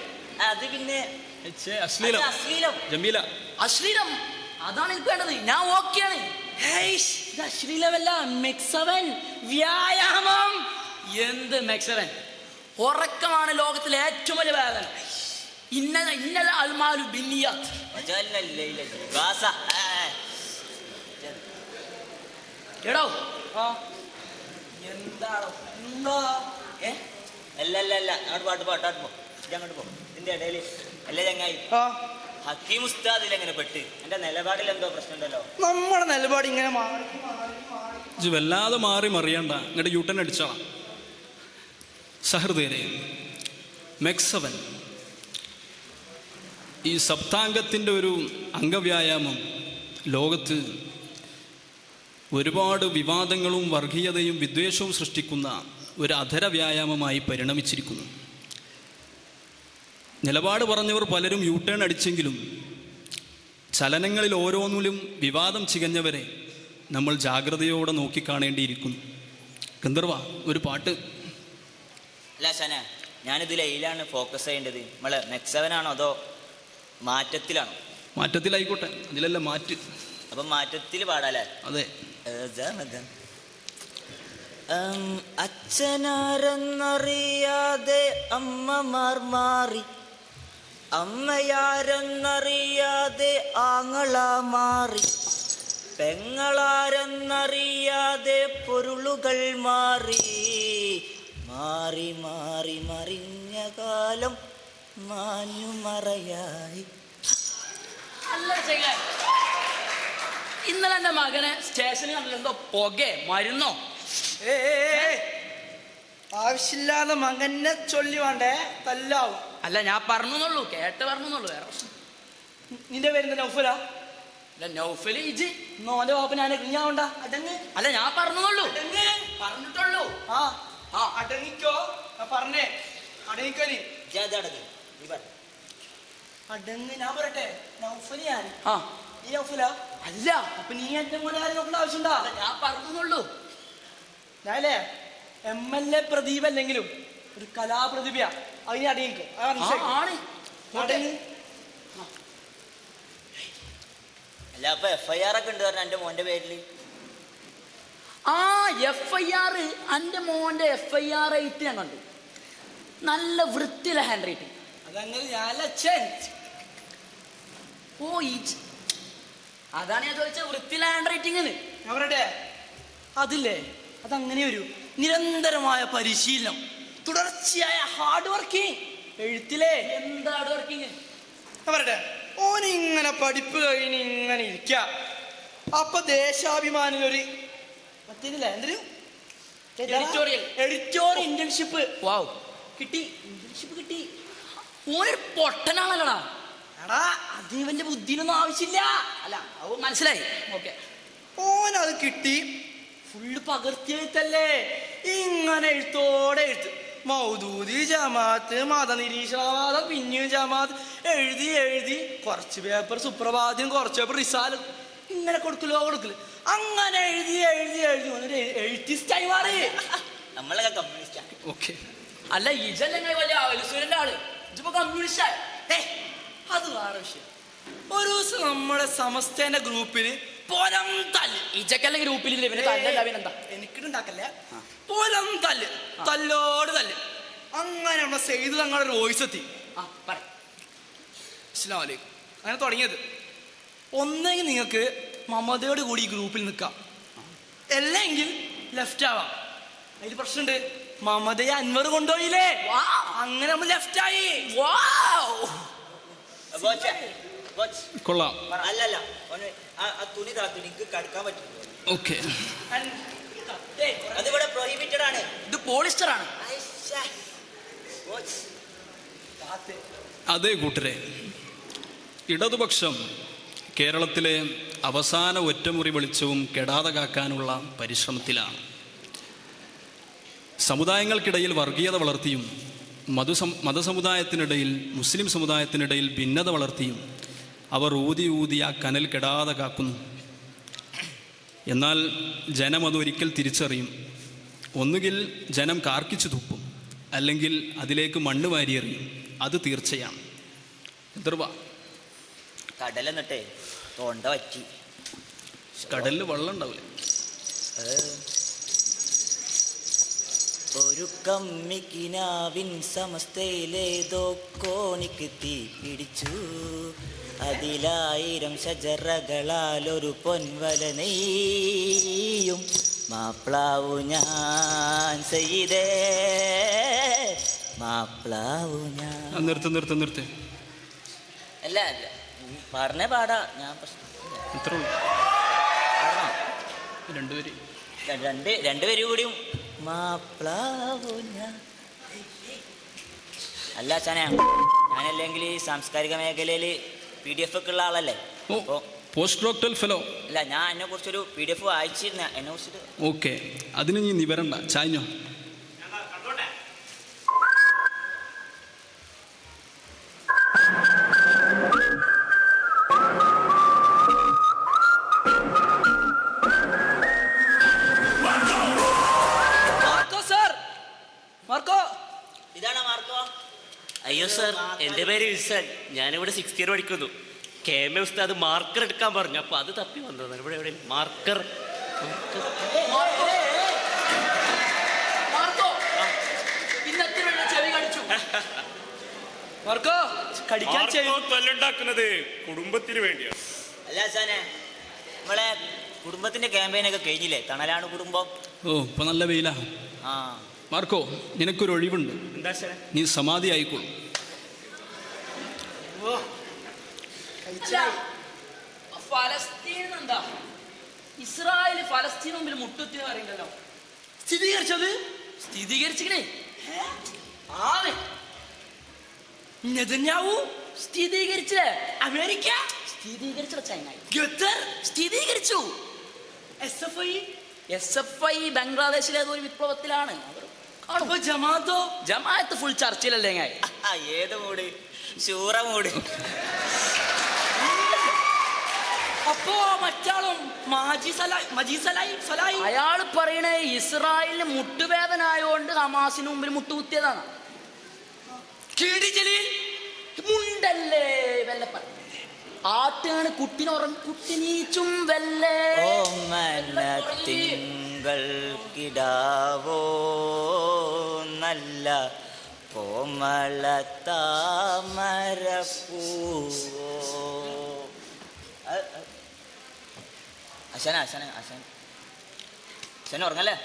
അത് പിന്നെ അശ്ലീലം. അശ്ലീലം അതാണ് എനിക്ക് വേണ്ടത്. ഞാൻ ഓക്കെയാണ്. ഇത് അശ്ലീലമല്ല, മെക്സവൻ, വ്യായാമം. എന്ത് മെക്സവൻ? ഉറക്കമാണ് ലോകത്തിലെ ഏറ്റവും വലിയ വേദന. ഇന്നല അൽമാലു ബിന്നിയാത്ത്. എടോ എന്താണോ അല്ല അങ്ങോട്ട് പോ. ഇതിന്റെ ഇടയില് അല്ലേ ചങ്ങായി, ഹക്കീം ഉസ്താദിൽ എങ്ങനെ പെട്ട്? എന്റെ നിലപാടിൽ എന്തോ പ്രശ്നം ഉണ്ടല്ലോ. നമ്മുടെ നിലപാട് ഇങ്ങനെ വല്ലാതെ മാറി മറിയണ്ട, ഇങ്ങോട്ട് യൂട്ടൻ അടിച്ചോളാം. സഹൃദയരെ, മെക്സവൻ ഈ സപ്താംഗത്തിൻ്റെ ഒരു അംഗവ്യായാമം ലോകത്ത് ഒരുപാട് വിവാദങ്ങളും വർഗീയതയും വിദ്വേഷവും സൃഷ്ടിക്കുന്ന ഒരു അധര വ്യായാമമായി പരിണമിച്ചിരിക്കുന്നു. നിലപാട് പറഞ്ഞവർ പലരും യൂട്ടേൺ അടിച്ചെങ്കിലും ചലനങ്ങളിൽ ഓരോന്നിലും വിവാദം ചികഞ്ഞവരെ നമ്മൾ ജാഗ്രതയോടെ നോക്കിക്കാണേണ്ടിയിരിക്കുന്നു. ഗന്ധർവ, ഒരു പാട്ട്. അല്ല ശന, ഞാനിതിൽ എയിലാണ് ഫോക്കസ് ചെയ്യേണ്ടത്? നമ്മളെ മെക്സവനാണോ അതോ മാറ്റത്തിലാണോ? മാറ്റത്തിലായിക്കോട്ടെ, അതിലല്ല മാറ്റ്. അപ്പം മാറ്റത്തിൽ പാടാല്ലേ? അതെ. അച്ഛനാരെന്നറിയാതെ അമ്മമാർ മാറി, അമ്മയാരെന്നറിയാതെ ആങ്ങളാ മാറി, പെങ്ങളാരെന്നറിയാതെ പൊരുളുകൾ മാറി, മാറി മാറി മറിഞ്ഞ കാലം മാഞ്ഞു മറയായി. അല്ല ചെയ്യാൻ ഇന്നലെ എന്റെ മകനെ സ്റ്റേഷനിൽ കണ്ടില്ല, എന്തോ പുകേ മരുന്നോ. ആവശ്യമില്ലാതെ മകനെ ചൊല്ലി വേണ്ടേ തല്ലാവും. അല്ല ഞാൻ പറഞ്ഞുള്ളൂ, കേട്ട് പറഞ്ഞുള്ളൂ, വേറെ പ്രശ്നം. നിന്റെ പേരെന്താ നൗഫലാ? അല്ല നൗഫല് ഇജ് നോന്റെ പാപ്പ ഞാൻ കുഞ്ഞാവണ്ട അടങ്ങ്. അല്ല ഞാൻ പറഞ്ഞുള്ളൂ, അടങ്ങ് പറഞ്ഞിട്ടുള്ളൂ. ആ ആ അടങ്ങിക്കോ. പറഞ്ഞേ അടങ്ങിക്കോ. നീ അടങ്ങ്. ഞാൻ പറയട്ടെ നൗഫല് ഞാൻ. ആ നീ നൗഫലാ? അല്ല അപ്പൊ നീ എന്റെ മോനെ ആരും നോക്കേണ്ട ആവശ്യമുണ്ടാ? ഞാൻ പറഞ്ഞുള്ളൂ. ഞാനേ MLA പ്രദീപ് അല്ലെങ്കിലും ഒരു കലാപ്രതിഭയാ. അതിനെ അടങ്ങിക്കോ. ആണ് അടങ്ങ്. അല്ല അപ്പൊ FIR ഒക്കെ ഉണ്ട് പറഞ്ഞ എന്റെ മോന്റെ പേരില്. ആ FIR എന്റെ മോന്റെ FIR ആയിട്ട് ഞാൻ കണ്ടു. നല്ല വൃത്തിയിലെ ഹാൻഡ് റൈറ്റിംഗ്. അതങ്ങനെ ഞാനച്ഛൻ. ഓ അതാണ് ഞാൻ ചോദിച്ചത്, വൃത്തിയിലെ ഹാൻഡ് റൈറ്റിംഗ്. ഞാൻ പറയട്ടെ അതില്ലേ അതങ്ങനെ വരൂ. നിരന്തരമായ പരിശീലനം, തുടർച്ചയായ ഹാർഡ് വർക്കിംഗ്. എഴുത്തിലേ എന്താ ഹാർഡ് വർക്കിംഗ്? ഞാൻ പറയട്ടെ ഓനിങ്ങനെ പഠിപ്പ് കഴിഞ്ഞ് ഇങ്ങനെ ഇരിക്ക. അപ്പൊ ദേശാഭിമാനിലൊരു മറ്റേതില്ല എന്തൊരു എഡിറ്റോറിയൽ ഇന്റേൺഷിപ്പ് വാവ് കിട്ടി. ഇന്റേൺഷിപ്പ് കിട്ടി. ഓനൊരു പൊട്ടനാണല്ലോടാ. എടാ അത് ഇവന്റെ ബുദ്ധിയിലൊന്നും ആവശ്യമില്ല. അല്ല അത് മനസ്സിലായി. ഓക്കെ ഓനത് കിട്ടി. ഫുള്ള് പകർത്തിയെഴുത്തല്ലേ. ഇങ്ങനെ എഴുത്തോടെ എഴുത്ത്. മൗദൂദി ജമാഅത്ത് മതനിരീക്ഷണവാദം പിന്നെയും ജമാഅത്ത് എഴുതി എഴുതി കുറച്ച് പേപ്പർ സുപ്രഭാതം, കുറച്ച് പേപ്പർ റിസാലും ഇങ്ങനെ കൊടുക്കലോ അങ്ങനെ എഴുതി എഴുതി എഴുതി ഒരു എഴുത്തിസ്റ്റായി മാറി. നമ്മളൊക്കെ കമ്മ്യൂണിസ്റ്റാ. ഓക്കെ അല്ല ഇജല്ലെങ്കിൽ വലിയ അവലസൂരന്റെ ആള്, ഇതിപ്പോ കമ്മ്യൂണിസ്റ്റായി. അത് വേറെ വിഷയം. ഒരു ദിവസം നമ്മുടെ സമസ്തേന്റെ ഗ്രൂപ്പില് പൊരം തല്ല്. ഇജക്കല്ല ഗ്രൂപ്പിലില്ല പിന്നെ തല്ലല്ല പിന്നെന്താ? എനിക്കിട്ടുണ്ടാക്കല്ലേ പൊരം തല്ല്, തല്ലോട് തല്ല്. അങ്ങനെ നമ്മളെ സെയ്ത് തങ്ങളുടെ ഒരു വോയിസ് എത്തി. അസ്സലാമു അലൈക്കും അങ്ങനെ തുടങ്ങിയത്. ഒന്നെങ്കിൽ നിങ്ങൾക്ക് മമതയോട് കൂടി ഈ ഗ്രൂപ്പിൽ നിൽക്കാം, അല്ലെങ്കിൽ ലെഫ്റ്റ് ആവാം. അതിൽ പ്രശ്നമുണ്ട്, മമതയെ അൻവർ കൊണ്ടുപോയില്ലേ, അങ്ങനെ നമ്മൾ ലെഫ്റ്റ് ആയി. കൊള്ളാം. അല്ലല്ല ആ തുണി എനിക്ക് കടക്കാൻ പറ്റില്ല. ഓക്കെ അതിവിടെ പ്രൊഹിബിറ്റഡ് ആണ്. ഇത് പോളിസ്റ്റർ ആണ്. അതേ കൂട്ടരെ, ഇടതുപക്ഷം കേരളത്തിലെ അവസാന ഒറ്റമുറി വെളിച്ചവും കെടാതെ കാക്കാനുള്ള പരിശ്രമത്തിലാണ്. സമുദായങ്ങൾക്കിടയിൽ വർഗീയത വളർത്തിയും മതസമുദായത്തിനിടയിൽ മുസ്ലിം സമുദായത്തിനിടയിൽ ഭിന്നത വളർത്തിയും അവർ ഊതി ആ കനൽ കെടാതെ കാക്കുന്നു. എന്നാൽ ജനം അതൊരിക്കൽ തിരിച്ചറിയും. ഒന്നുകിൽ ജനം കാർക്കിച്ചു തുപ്പും, അല്ലെങ്കിൽ അതിലേക്ക് മണ്ണ് വാരിയെറിയും. അത് തീർച്ചയാണ്. എതിർവാ കടലെന്നിട്ടേ തൊണ്ട വറ്റി. കടലിൽ വെള്ളം ഉണ്ടാവില്ല. ഒരു കമ്മിക്കിനാവിൻ സമസ്തയിലേതോ കോണിക്ക് തീ പിടിച്ചു. അതിലായിരം ഷജറകളാൽ ഒരു പൊൻവല നെയ്യും മാപ്ലാവു ഞാൻ സയ്യിദേ മാപ്ലാവു ഞാൻ. നിർത്ത്. അല്ല പറഞ്ഞേ പാടാ. ഞാൻ എത്ര രണ്ടുപേരും കൂടിയും മാപ്ലാവു ഞാൻ. അല്ല അച്ഛനെ, ഞാനല്ലെങ്കിൽ ഈ സാംസ്കാരിക മേഖലയിൽ PDF ഒക്കെ ഉള്ള ആളല്ലേ. Post doctoral fellow. അല്ല ഞാൻ എന്നെ കുറിച്ചൊരു PDF വായിച്ചിരുന്ന എന്നെ കുറിച്ചിട്ട്. ഓക്കെ, അതിന് നീ നിവരണ്ട, ചാഞ്ഞോ. ഇതാണോ മാർക്കോ? അയ്യോ സർ, എൻ്റെ പേര് വിൽസൺ. ഞാനിവിടെ 6th ഇയർ പഠിക്കുന്നു. KM ഉസ്താദ് മാർക്കർ എടുക്കാൻ പറഞ്ഞു, അപ്പൊ അത് തപ്പി വന്നതാണ്. ഇവിടെ എവിടെ മാർക്കർ? തല്ലുണ്ടാക്കുന്നത് കുടുംബത്തിന് വേണ്ടിയാണ്. അല്ല സാനെ, നമ്മളെ കുടുംബത്തിന്റെ ക്യാമ്പയിനൊക്കെ കഴിഞ്ഞില്ലേ? തണലാണ് കുടുംബം. ഓ ഇപ്പൊ നല്ല വെയിലാ. ആ മാർക്കോ, നിനക്കൊരു ഒഴിവുണ്ട്. എന്താ സാറേ? നീ സമാധി ആയിക്കോളൂ. ഫലസ്തീൻ എന്താ? ഇസ്രായേൽ ഫലസ്തീൻ മുമ്പിൽ മുട്ടുത്തിന് പറയുന്നല്ലോ. സ്ഥിരീകരിച്ചത്? സ്ഥിരീകരിച്ചിക്കണേ. നെതന്യാഹു സ്ഥിരീകരിച്ചില്ലേ? അമേരിക്ക സ്ഥിരീകരിച്ചു. ചൈന ഖത്തർ സ്ഥിരീകരിച്ചു. SFI ബംഗ്ലാദേശിലെ ഏതോ ഒരു വിപ്ലവത്തിലാണ്. ജമാഅത്ത് ഫുൾ ചർച്ചയിലല്ലേ? ഏത് മൂട്? ശൂറ മൂട്. അപ്പോ മറ്റാളും അയാള് പറയണേ ഇസ്രായേലിന് മുട്ടുവേദന ആയോണ്ട് ഹമാസിന് മുമ്പിൽ മുട്ടുകുത്തിയതാണ്. മുണ്ടല്ലേ വെല്ല ആട്ടാണ് കുട്ടി നീച്ചും വെല്ലേ. തിങ്കൾ കിടാവോ നല്ല കോമള താമരപ്പൂവോ. ഉറങ്ങല്ലേ?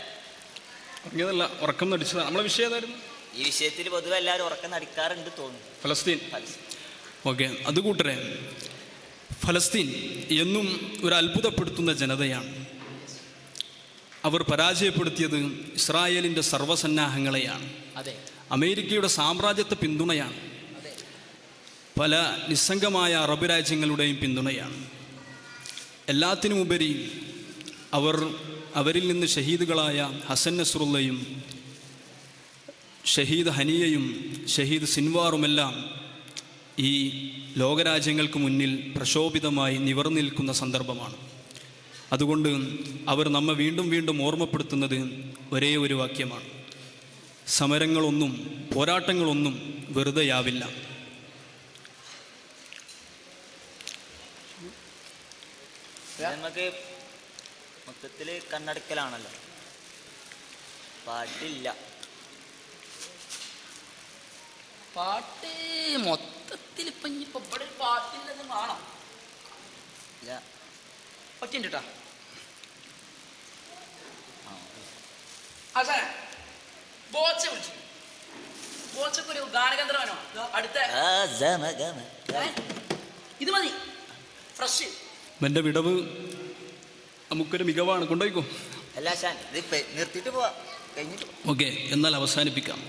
ഉറങ്ങിയതല്ല, ഉറക്കം നടിച്ചതാണ്. നമ്മളെ വിഷയം ഏതായിരുന്നു? ഈ വിഷയത്തിൽ പൊതുവെ എല്ലാവരും ഉറക്കം നടിക്കാറുണ്ട് തോന്നുന്നു. ഫലസ്തീൻ. ഓക്കെ, അത് കൂട്ടരെ. ഫലസ്തീൻ എന്നും ഒരു അത്ഭുതപ്പെടുത്തുന്ന ജനതയാണ്. അവർ പരാജയപ്പെടുത്തിയത് ഇസ്രായേലിൻ്റെ സർവ്വസന്നാഹങ്ങളെയാണ്. അമേരിക്കയുടെ സാമ്രാജ്യത്വ പിന്തുണയാണ്. പല നിസ്സംഗമായ അറബ് രാജ്യങ്ങളുടെയും പിന്തുണയാണ്. എല്ലാത്തിനുമുപരി അവരിൽ നിന്ന് ഷഹീദുകളായ ഹസൻ നസ്രുള്ളയും ഷഹീദ് ഹനിയയും ഷഹീദ് സിൻവാറുമെല്ലാം ഈ ലോകരാജ്യങ്ങൾക്ക് മുന്നിൽ പ്രക്ഷോഭിതമായി നിവർന്നു നിൽക്കുന്ന സന്ദർഭമാണ്. അതുകൊണ്ട് അവർ നമ്മെ വീണ്ടും വീണ്ടും ഓർമ്മപ്പെടുത്തുന്നത് ഒരേ ഒരു വാക്യമാണ്: സമരങ്ങളൊന്നും പോരാട്ടങ്ങളൊന്നും വെറുതെയാവില്ല. നമുക്ക് മൊത്തത്തില് കണ്ണടക്കലാണല്ലോ. പാട്ടില്ല. പാട്ട് മൊത്തത്തിൽ ഇപ്പൊ ഇനിയിപ്പോ ഇവിടെ ഒരു പാട്ടില്ലെന്ന് കാണാം. ഒറ്റ ബോച്ചക്കൊരു ഗാനഗന്ധർവനോ അടുത്ത ഇത് മതി. ഫ്രഷ് എൻ്റെ വിടവ് നമുക്കൊരു മികവാണ്. കൊണ്ടുപോയിക്കോ. നിർത്തിയിട്ട് പോവാ, കഴിഞ്ഞിട്ട്. ഓക്കെ, എന്നാൽ അവസാനിപ്പിക്കാം.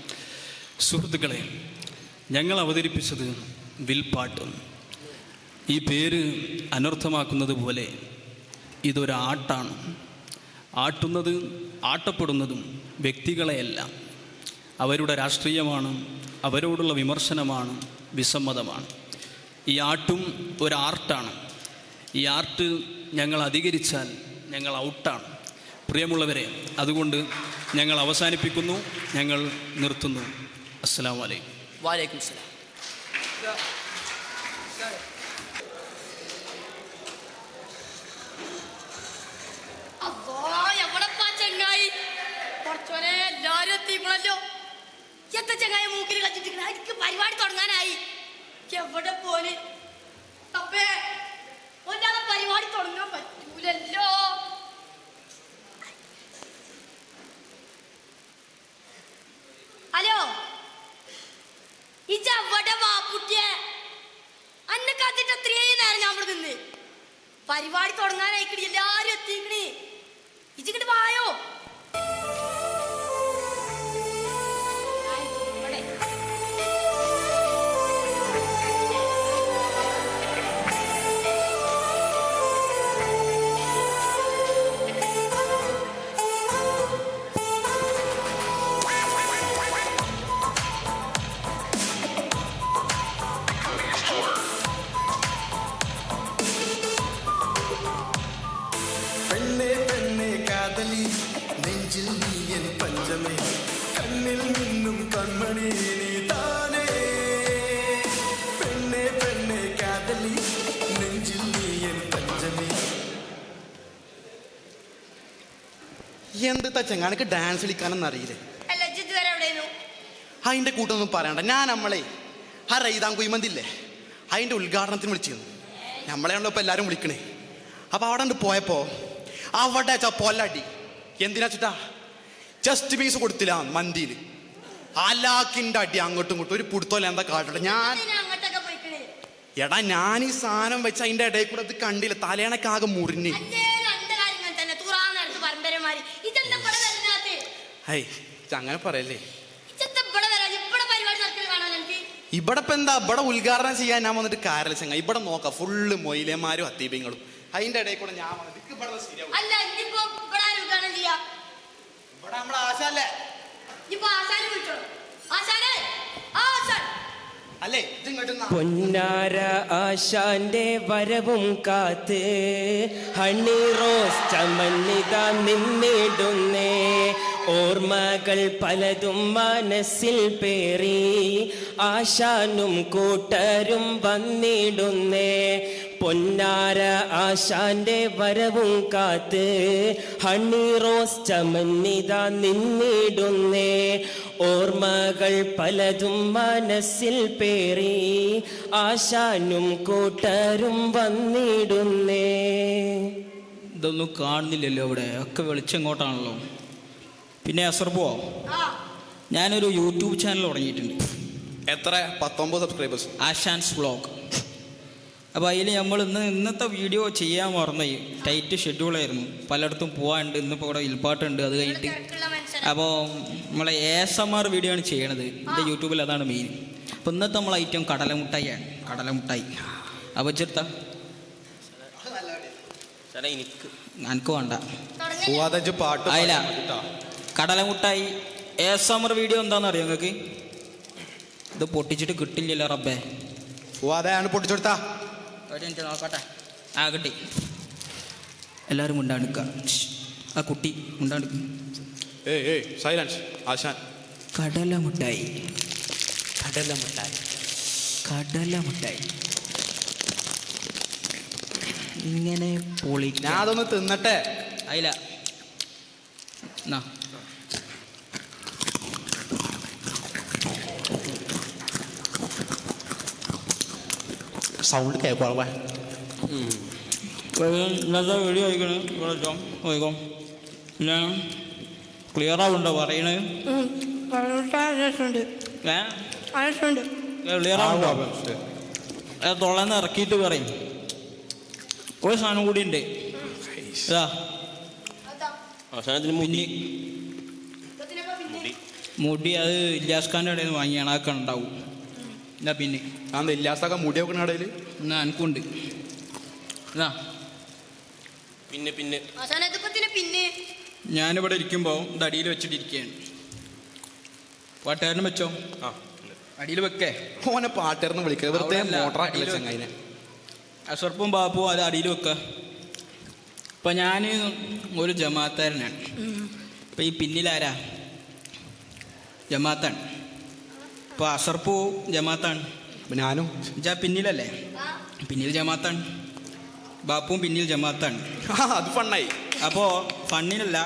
സുഹൃത്തുക്കളെ, ഞങ്ങൾ അവതരിപ്പിച്ചത് വിൽപ്പാട്ട്. ഈ പേര് അനർത്ഥമാക്കുന്നത് പോലെ ഇതൊരാട്ടാണ്. ആട്ടുന്നത് ആട്ടപ്പെടുന്നതും വ്യക്തികളെയല്ല, അവരുടെ രാഷ്ട്രീയമാണ്, അവരോടുള്ള വിമർശനമാണ്, വിസമ്മതമാണ്. ഈ ആട്ടും ഒരാർട്ടാണ്. ഈ ആർട്ട് ഞങ്ങൾ അധികരിച്ചാൽ ഞങ്ങൾ ഔട്ടാണ്. പ്രിയമുള്ളവരെ, അതുകൊണ്ട് ഞങ്ങൾ അവസാനിപ്പിക്കുന്നു, ഞങ്ങൾ നിർത്തുന്നു. അസ്സലാമു അലൈക്കും. വലൈക്കും സലാം. എന്താ ചങ്ങായി മൂക്കിൽ കളിച്ചിട്ട് എനിക്ക് പരിപാടി തുടങ്ങാനായി. എവിടെ പോലെ പരിപാടി തുടങ്ങാൻ പറ്റൂലല്ലോ. ഹലോ, ഇജവിടെ വാപ്പുട്ടിയെ അന്നെ കത്തിട്ട് അത്രയും നേരം ഞാൻ ഇവിടെ നിന്ന്. പരിപാടി തുടങ്ങാനായിക്കണി, എല്ലാരും എത്തിക്കണി. ഇജിങ്ങോട്ട് വായോ. എന്താ ചെങ്ങാനക്ക് ഡാൻസ് കളിക്കാനൊന്നും അറിയില്ലേ? അതിന്റെ കൂട്ടൊന്നും പറയണ്ട. ഞാൻ നമ്മളെ ആ റൈതാൻ കുയ്മന്തില്ലേ, അതിന്റെ ഉദ്ഘാടനത്തിന് വിളിച്ചിരുന്നു. നമ്മളെയാണല്ലോ ഇപ്പൊ എല്ലാരും വിളിക്കണേ. അപ്പൊ അവിടെ പോയപ്പോ അവിടെ പൊല്ലടി. എന്തിനാ വെച്ചിട്ടാ ജസ്റ്റ് പീസ് കൊടുത്തില്ല മന്തിയിൽ. അലാക്കിന്റെ അടി അങ്ങോട്ടും ഇങ്ങോട്ടും ഒരു പുടുത്തോല എന്താ കാട്ടട്ടെ ഞാൻ. എടാ ഞാൻ ഈ സാധനം വെച്ച് അതിന്റെ ഇടയിൽ കൂടെ അത് കണ്ടില്ല, തലേണക്കാകെ മുറിഞ്ഞ്. അങ്ങനെ പറയല്ലേ. ഇവിടെ ഇപ്പൊ എന്താ, ഇവിടെ ഉദ്ഘാടനം ചെയ്യാൻ ഞാൻ വന്നിട്ട് കാര്യമില്ല ചങ്ങ. ഇവിടെ നോക്കാം ഫുള്ള് മൊയിലേമാരും അത്തീബങ്ങളും. അതിന്റെ ഇടയിൽ കൂടെ ഞാൻ വന്നിട്ട് ഇവിടെ നമ്മളെ ആശാല്ലേ അല്ലേ ഇതിങ്ങോട്ട് പൊന്നാര ആശാന്റെ വരവും കാത്ത് ഹണി റോസ് ചമന്നിതാ നിന്നിടുന്നേ. ഓർമ്മകൾ പലതും മനസ്സിൽ പേറി ആശാനും കൂട്ടരും വന്നിടുന്നേ. പൊന്നാര ആശാന്റെ വരവും കാത്ത് ഹണി റോസ് ചമന്നിതാ നിന്നിടുന്നേ. ഓർമ്മകൾ പലതും മനസ്സിൽ പേറി ആശാനും കൂട്ടരും വന്നിടുന്നേ. ഇതൊന്നും കാണുന്നില്ലല്ലോ ഇവിടെ, ഒക്കെ വെളിച്ചെങ്ങോട്ടാണല്ലോ. പിന്നെ അസർബോ, ഞാനൊരു യൂട്യൂബ് ചാനൽ തുടങ്ങിയിട്ടുണ്ട്. എത്ര? 19 സബ്സ്ക്രൈബേഴ്സ്. ആശാൻസ് വ്ളോഗ്. അപ്പോൾ അതിൽ നമ്മൾ ഇന്നത്തെ വീഡിയോ ചെയ്യാൻ മറന്നായി. ടൈറ്റ് ഷെഡ്യൂളായിരുന്നു, പലയിടത്തും പോകാനുണ്ട്. ഇന്നിപ്പോൾ ഇവിടെ ഇൽപ്പാട്ടുണ്ട്, അത് കഴിഞ്ഞിട്ട്. അപ്പോൾ നമ്മളെ ASMR വീഡിയോ ആണ് ചെയ്യണത് എൻ്റെ യൂട്യൂബിൽ, അതാണ് മെയിൻ. അപ്പോൾ ഇന്നത്തെ നമ്മളെ ഐറ്റം കടലമുട്ടായിയാണ്. കടലമുട്ടായി അപ്പോൾ ചെറുത്ത എനിക്ക് വേണ്ട അല്ല. കടലമുട്ടായി ASMR വീഡിയോ എന്താണെന്ന് അറിയാം നിങ്ങൾക്ക്? ഇത് പൊട്ടിച്ചിട്ട് കിട്ടില്ലല്ലോ റബ്ബേ. പൊട്ടിച്ചെടുത്താ നോക്കട്ടെ. ആ കിട്ടി. എല്ലാവരും മുണ്ടാടുക്കുക. ആ കുട്ടി മുണ്ടാടുക്കുക. സൈലൻസ്. ആശാൻ കടലമുട്ടായി. കടലമുട്ടായി. കടലമുട്ടായി ഇങ്ങനെ പൊളി. ഞാൻ അതൊന്ന് തിന്നട്ടെ. അയില്ല എന്നാ സൗണ്ട് കേൾക്കോളെ. ഇന്നത്തെ വീഡിയോ കഴിക്കണം. പിന്നെ ക്ലിയർ ആവുണ്ടോ പറയണേ? ക്ലിയർ ആവുണ്ടോ? തൊള്ളന്ന് ഇറക്കിയിട്ട് പറയും. ഒരു സാധനം കൂടി ഉണ്ട്. മുടി അത് ഇല്ലാസ്ഖാൻ്റെ ഇടയിൽ നിന്ന് വാങ്ങിയാണ്. അതൊക്കെ ഉണ്ടാവും. എന്നാ പിന്നെ ഇല്ലാസൊക്കെ മുടി വെക്കണ ഇടയിൽ എന്നാ എനിക്കുണ്ട്. എന്നാ പിന്നെ പിന്നെ ഞാനിവിടെ ഇരിക്കുമ്പോൾ ഇത് അടിയിൽ വെച്ചിട്ടിരിക്കുകയാണ്. പാട്ടുകാരനും വെച്ചോ. അടിയിൽ വെക്കേ. ഓനെ പാട്ടുകാരന്ന് വിളിക്കുക. അസർപ്പും ബാപ്പും അത് അടിയിൽ വെക്കുക. ഇപ്പം ഞാൻ ഒരു ജമാഅത്തുകാരനാണ്. ഇപ്പം ഈ പിന്നിലാരാ? ജമാഅത്താണ്. ഇപ്പോൾ അസർപ്പു ജമാഅത്താണ്. ഞാനും പിന്നിലല്ലേ? പിന്നിൽ ജമാഅത്താണ്. ബാപ്പുവും പിന്നിൽ ജമാഅത്താണ്. അത് ഫണ്ണായി. അപ്പോൾ ഫണ്ണിനല്ല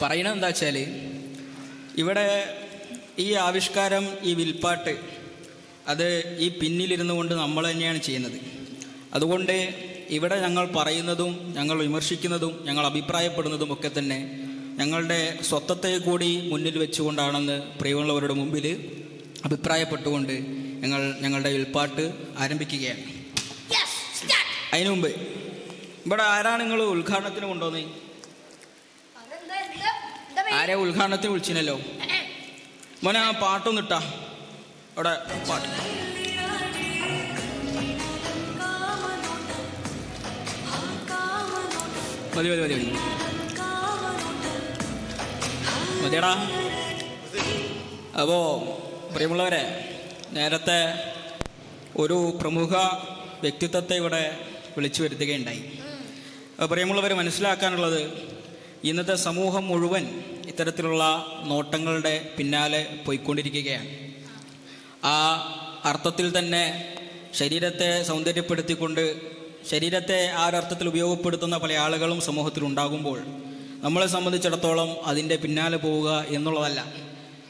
പറയണത് എന്താ വെച്ചാൽ, ഇവിടെ ഈ ആവിഷ്കാരം, ഈ വിൽപ്പാട്ട്, അത് ഈ പിന്നിലിരുന്നു കൊണ്ട് നമ്മൾ തന്നെയാണ് ചെയ്യുന്നത്. അതുകൊണ്ട് ഇവിടെ ഞങ്ങൾ പറയുന്നതും ഞങ്ങൾ വിമർശിക്കുന്നതും ഞങ്ങൾ അഭിപ്രായപ്പെടുന്നതും ഒക്കെ തന്നെ ഞങ്ങളുടെ സ്വത്വത്തെ കൂടി മുന്നിൽ വെച്ചുകൊണ്ടാണെന്ന് പ്രിയമുള്ളവരുടെ മുമ്പിൽ അഭിപ്രായപ്പെട്ടുകൊണ്ട് ഞങ്ങളുടെ വിൽപ്പാട്ട് ആരംഭിക്കുകയാണ്. അതിനു മുമ്പ് ഇവിടെ ആരാണ് നിങ്ങൾ ഉദ്ഘാടനത്തിന് കൊണ്ടുവന്നത്? ആരെ ഉദ്ഘാടനത്തിന് വിളിച്ചിനല്ലോ മോനെ? ആ പാട്ടൊന്നും ഇട്ടാ അവിടെ പാട്ട്. മതി മതി മതി മതി മതിയടാ. അപ്പോൾ പ്രിയമുള്ളവരെ, നേരത്തെ ഒരു പ്രമുഖ വ്യക്തിത്വത്തെ ഇവിടെ വിളിച്ചു വരുത്തുകയുണ്ടായി. പ്രിയമുള്ളവർ, മനസ്സിലാക്കാനുള്ളത്, ഇന്നത്തെ സമൂഹം മുഴുവൻ ഇത്തരത്തിലുള്ള നോട്ടങ്ങളുടെ പിന്നാലെ പോയിക്കൊണ്ടിരിക്കുകയാണ്. ആ അർത്ഥത്തിൽ തന്നെ ശരീരത്തെ സൗന്ദര്യപ്പെടുത്തിക്കൊണ്ട് ശരീരത്തെ ആ ഒരർത്ഥത്തിൽ ഉപയോഗപ്പെടുത്തുന്ന പല ആളുകളും സമൂഹത്തിലുണ്ടാകുമ്പോൾ നമ്മളെ സംബന്ധിച്ചിടത്തോളം അതിൻ്റെ പിന്നാലെ പോവുക എന്നുള്ളതല്ല,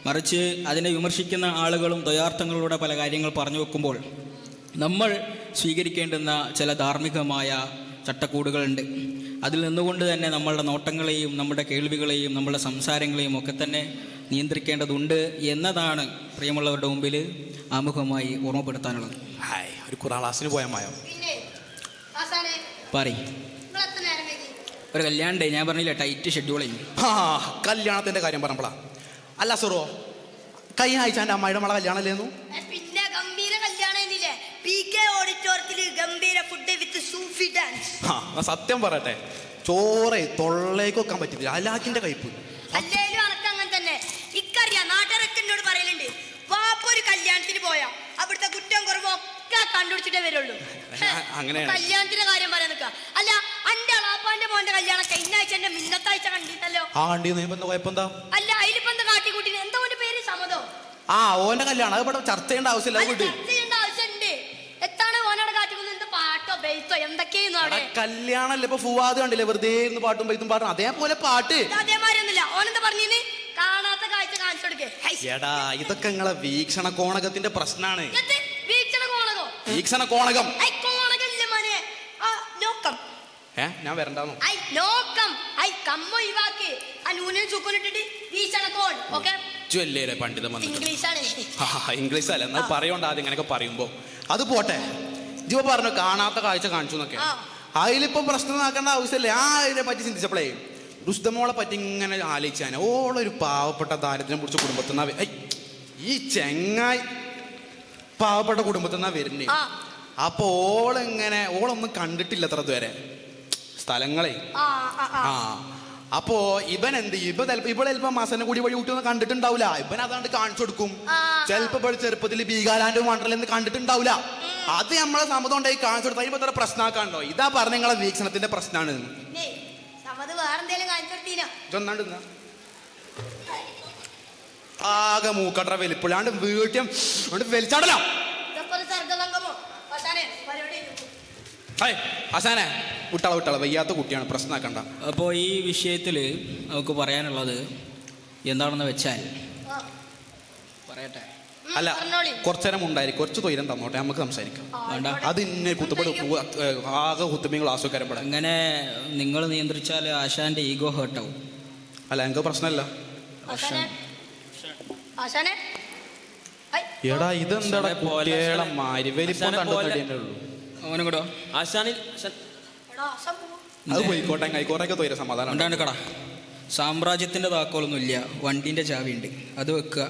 മറിച്ച് അതിനെ വിമർശിക്കുന്ന ആളുകളും ദ്വയാർത്ഥങ്ങളിലൂടെ പല കാര്യങ്ങൾ പറഞ്ഞു വെക്കുമ്പോൾ നമ്മൾ സ്വീകരിക്കേണ്ടുന്ന ചില ധാർമ്മികമായ ചട്ടക്കൂടുകളുണ്ട്. അതിൽ നിന്നുകൊണ്ട് തന്നെ നമ്മളുടെ നോട്ടങ്ങളെയും നമ്മുടെ കേൾവികളെയും നമ്മുടെ സംസാരങ്ങളെയും ഒക്കെ തന്നെ നിയന്ത്രിക്കേണ്ടതുണ്ട് എന്നതാണ് പ്രിയമുള്ളവരുടെ മുമ്പിൽ ആമുഖമായി ഓർമ്മപ്പെടുത്താനുള്ളത്. ഒരു ഖുറാൻ ക്ലാസ്സിന് പോയാൽ മയോ പറയും ഒരു കല്യാണം ഞാൻ പറഞ്ഞില്ല, ടൈറ്റ് ഷെഡ്യൂൾ ചെയ്യും. കല്യാണത്തിന്റെ കാര്യം പറഞ്ഞപ്പോളാ. അല്ല സൊറോ, കഴിഞ്ഞ ആഴ്ച എൻ്റെ അമ്മായിയുടെ മകളെ കല്യാണം അല്ലേന്നു? പിന്നെ ഗംഭീര കല്യാണം ഓഡിറ്റോറിയത്തിൽ ഗംഭീര ഫുഡ് വിത്ത് സൂഫി ഡാൻസ്. സത്യം പറയട്ടെ, ചോറ് തൊള്ളേക്ക് വെക്കാൻ പറ്റില്ല, അലാക്കിന്റെ കയ്പ്. അല്ലേലും അനക്ക് അങ്ങനെ തന്നെ. ഇക്കറിയാം, നാട്ടുകാരൊക്കെ എന്നോട് പറയലുണ്ട്, വാപ്പ ഒരു കല്യാണത്തിന് പോയാ അവിടുത്തെ കുറ്റം കുറവ് ഒക്കെ കണ്ടുപിടിച്ചിട്ടേ വരുള്ളൂ. കല്യാണത്തിന്റെ കാര്യം പറയാൻ നിൽക്കുക. അല്ല, അന്റെ അളാപ്പാന്റെ മോന്റെ കല്യാണം കഴിഞ്ഞ ആഴ്ച എന്റെ മിന്നത്താഴ്ച കണ്ടിട്ടല്ലോ. അല്ല, അതിലിപ്പോ എന്താ കാട്ടിക്കൂട്ടി? എന്താ ഓന്റെ പേര്? സമതോ? ഓന്റെ കല്യാണം അത് ഇവിടെ ചർച്ച ചെയ്യേണ്ട ആവശ്യമില്ല. ചർച്ച ചെയ്യേണ്ട ആവശ്യമുണ്ട്. എത്താണ് ഓനോട് കാട്ടിക്കൂട്ടി? എന്താ പാട്ടോ ബെയ്ത്തോ എന്തൊക്കെയായിരുന്നു അവിടെ? കല്യാണല്ലേ ഇപ്പൊ ഫുവാദ് കണ്ടില്ലേ, വെറുതെ ഇരുന്ന് പാട്ടും ബെയ്ത്തും പാട്ടും അതേപോലെ പാട്ട്. അതേമാതിരി ഒന്നുമില്ല. ഓനെന്താ പറഞ്ഞിന്? കാണാത്ത കാഴ്ച കാണിച്ചു കൊടുക്കേ. എടാ, ഇതൊക്കെ നിങ്ങളെ വീക്ഷണ കോണകത്തിന്റെ പ്രശ്നമാണ്. വീക്ഷണ കോണകം ഞാൻ വരണ്ടാന്നോ? പണ്ഡിതം ഇംഗ്ലീഷ് അല്ല, എന്നാൽ പറയണ്ട. ആദ്യം ഇങ്ങനെയൊക്കെ പറയുമ്പോ അത് പോട്ടെ. ജീവ പറഞ്ഞു കാണാത്ത കാഴ്ച കാണിച്ചു എന്നൊക്കെ. അതിലിപ്പം പ്രശ്നം ആക്കേണ്ട ആവശ്യമില്ല. അതിനെ പറ്റി ചിന്തിച്ചപ്പോഴേ റുസ്തമോളെ പറ്റി ഇങ്ങനെ ആലോചിച്ചാൽ ഓളൊരു പാവപ്പെട്ട ദാരിദ്ര്യം പിടിച്ച കുടുംബത്തിൽ നിന്നാ ഈ ചെങ്ങായി പാവപ്പെട്ട കുടുംബത്തിൽ നിന്നാ വരുന്നേ. അപ്പൊ ഓളൊന്നും കണ്ടിട്ടില്ല അത്ര ഇതുവരെ സ്ഥലങ്ങളെ. അപ്പോ ഇവൻ എന്ത് ഇവിടെ ചിലപ്പോ മാസനെ കൂടി വഴി കൂട്ടി ഒന്നും കണ്ടിട്ടുണ്ടാവില്ല. ഇവൻ അതാണ്ട് കാണിച്ചു കൊടുക്കും. ചിലപ്പോ ഇവിടെ ചെറുപ്പത്തിൽ ബീഗാലാൻഡ് വണ്ടർലെന്ന് കണ്ടിട്ടുണ്ടാവില്ല. അത് നമ്മളെ സമ്മതം ഉണ്ടായി കാണിച്ചു കൊടുത്താൽ ഇപ്പൊ ഇത്ര പ്രശ്നമാക്കാണ്ടോ? ഇതാ പറഞ്ഞ നിങ്ങളെ വീക്ഷണത്തിന്റെ പ്രശ്നമാണ്. ആകെ മൂക്കട്ട വലിപ്പുള്ളാണ്ട് വീട്ടിൽ വലിച്ചാടലോ. ഹസാനെ വിട്ടാള വയ്യാത്ത കുട്ടിയാണ്, പ്രശ്നമാക്കണ്ട. അപ്പോൾ ഈ വിഷയത്തിൽ നമുക്ക് പറയാനുള്ളത് എന്താണെന്ന് വെച്ചാൽ പറയട്ടെ. അല്ല, കുറച്ചേരം ഉണ്ടായിരിക്കും, കുറച്ച് തൊയിരം തന്നോട്ടെ, നമുക്ക് സംസാരിക്കാം. അത് ഇന്നെ കുത്തുപടി ആകെ കുത്തുമ്പോ ക്ലാസ് കരപ്പെടാം. അങ്ങനെ നിങ്ങൾ നിയന്ത്രിച്ചാൽ ആശാന്റെ ഈഗോ ഹേർട്ടാവും. അല്ല, എനിക്ക് പ്രശ്നമല്ല. എടാ, ഇതെന്താ കുട്ടികളെ മാരി വലിപ്പം കണ്ടുള്ളൂ. അവനും കൂടോ ആശാനിൽ അത് പോയിക്കോട്ടെ, കൈക്കോട്ടൊക്കെ തൊയിര സമാധാനം ഉണ്ടാണ്ട് കടാ. സാമ്രാജ്യത്തിന്റെ താക്കോലൊന്നും ഇല്ല, വണ്ടിന്റെ ചാവിയുണ്ട്, അത് വെക്കുക,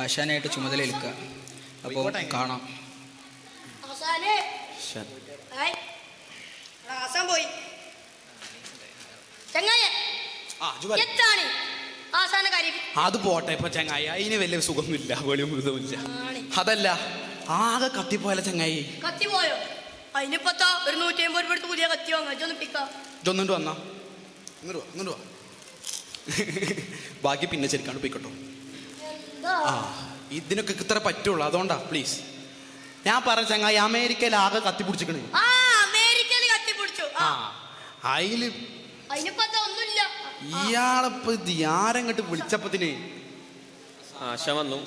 ആശാനായിട്ട് ചുമതല ഏൽക്കുക. അപ്പോൾ കാണാം. അത് പോട്ടെ. ഇപ്പൊ ചങ്ങായി അതിന് വലിയ സുഖമൊന്നുമില്ല, വെളിയും ഇതുമില്ല. അതല്ല, ആകെ കത്തിപ്പോയല്ല ചങ്ങായി. കത്തിപ്പോയോ? അതിനിപ്പത്താ ഒരു 150 രൂപ പുതിയ കത്തി വാങ്ങാ. ഇതൊന്നുണ്ട് വന്നാ ഇങ്ങോട്ട് വാ. ബാക്കി പിന്നെ ശരിക്കാണ്ട് പോയിക്കോട്ടോ. ഇതിനൊക്കെ ഇത്ര പറ്റുള്ളൂ, അതുകൊണ്ടാ. പ്ലീസ്, ഞാൻ പറഞ്ഞ ചങ്ങായി അമേരിക്കയിൽ ആകെ കത്തിപ്പിടിച്ചിക്കണ്. അതില് ഇയാളെപ്പോ ആരെങ്ങോട്ട് വിളിച്ചപ്പത്തിന് ആശ വന്നു.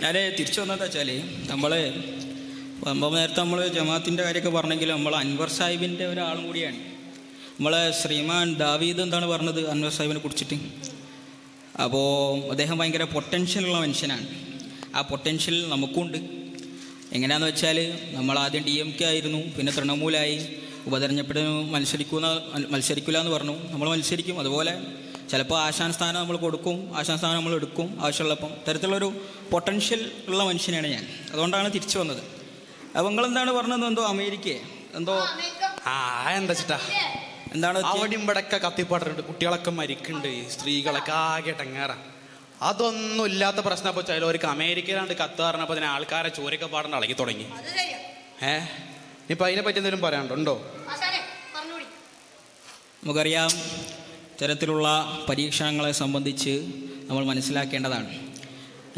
ഞാൻ തിരിച്ചു വന്നതെന്ന് വെച്ചാൽ നേരത്തെ നമ്മൾ ജമാഅത്തിൻ്റെ കാര്യമൊക്കെ പറഞ്ഞെങ്കിലും നമ്മൾ അൻവർ സാഹിബിൻ്റെ ഒരാളും കൂടിയാണ്. നമ്മളെ ശ്രീമാൻ ദാവീദ് എന്താണ് പറഞ്ഞത് അൻവർ സാഹിബിനെ കുറിച്ചിട്ട്? അപ്പോൾ അദ്ദേഹം ഭയങ്കര പൊട്ടൻഷ്യലുള്ള മനുഷ്യനാണ്. ആ പൊട്ടൻഷ്യൽ നമുക്കുണ്ട്. എങ്ങനെയാണെന്ന് വെച്ചാൽ നമ്മൾ ആദ്യം DMK ആയിരുന്നു, പിന്നെ തൃണമൂലായി, ഉപതെരഞ്ഞെടുപ്പിന് മത്സരിക്കില്ല എന്ന് പറഞ്ഞു. നമ്മൾ മത്സരിക്കും. അതുപോലെ ചിലപ്പോൾ ആശാൻ സ്ഥാനം നമ്മൾ കൊടുക്കും, ആശാൻ സ്ഥാനം നമ്മൾ എടുക്കും ആവശ്യമുള്ളപ്പം. തരത്തിലുള്ളൊരു പൊട്ടൻഷ്യൽ ഉള്ള മനുഷ്യനാണ് ഞാൻ. അതുകൊണ്ടാണ് തിരിച്ചു വന്നത്. അപ്പോൾ നിങ്ങളെന്താണ് പറഞ്ഞത്? എന്തോ അമേരിക്ക എന്തോ എന്താ ചേട്ടാ, എന്താണ് അവിടെ ഇവിടെയൊക്കെ കത്തിപ്പാടുണ്ട്, കുട്ടികളൊക്കെ മരിക്കുന്നുണ്ട്, സ്ത്രീകളൊക്കെ ആകെ ടങ്ങാറ. അതൊന്നും ഇല്ലാത്ത പ്രശ്നം. ഇപ്പോൾ ചിലവർക്ക് അമേരിക്കയിലാണ്ട് കത്ത് പറഞ്ഞപ്പോൾ അതിന് ആൾക്കാരെ ചോരൊക്കെ പാടേണ്ട ഇളകി തുടങ്ങി. ഇനിയിപ്പോൾ അതിനെ പറ്റി എന്തെങ്കിലും പറയാനുണ്ടോ? നമുക്കറിയാം, ഇത്തരത്തിലുള്ള പരീക്ഷണങ്ങളെ സംബന്ധിച്ച് നമ്മൾ മനസ്സിലാക്കേണ്ടതാണ്.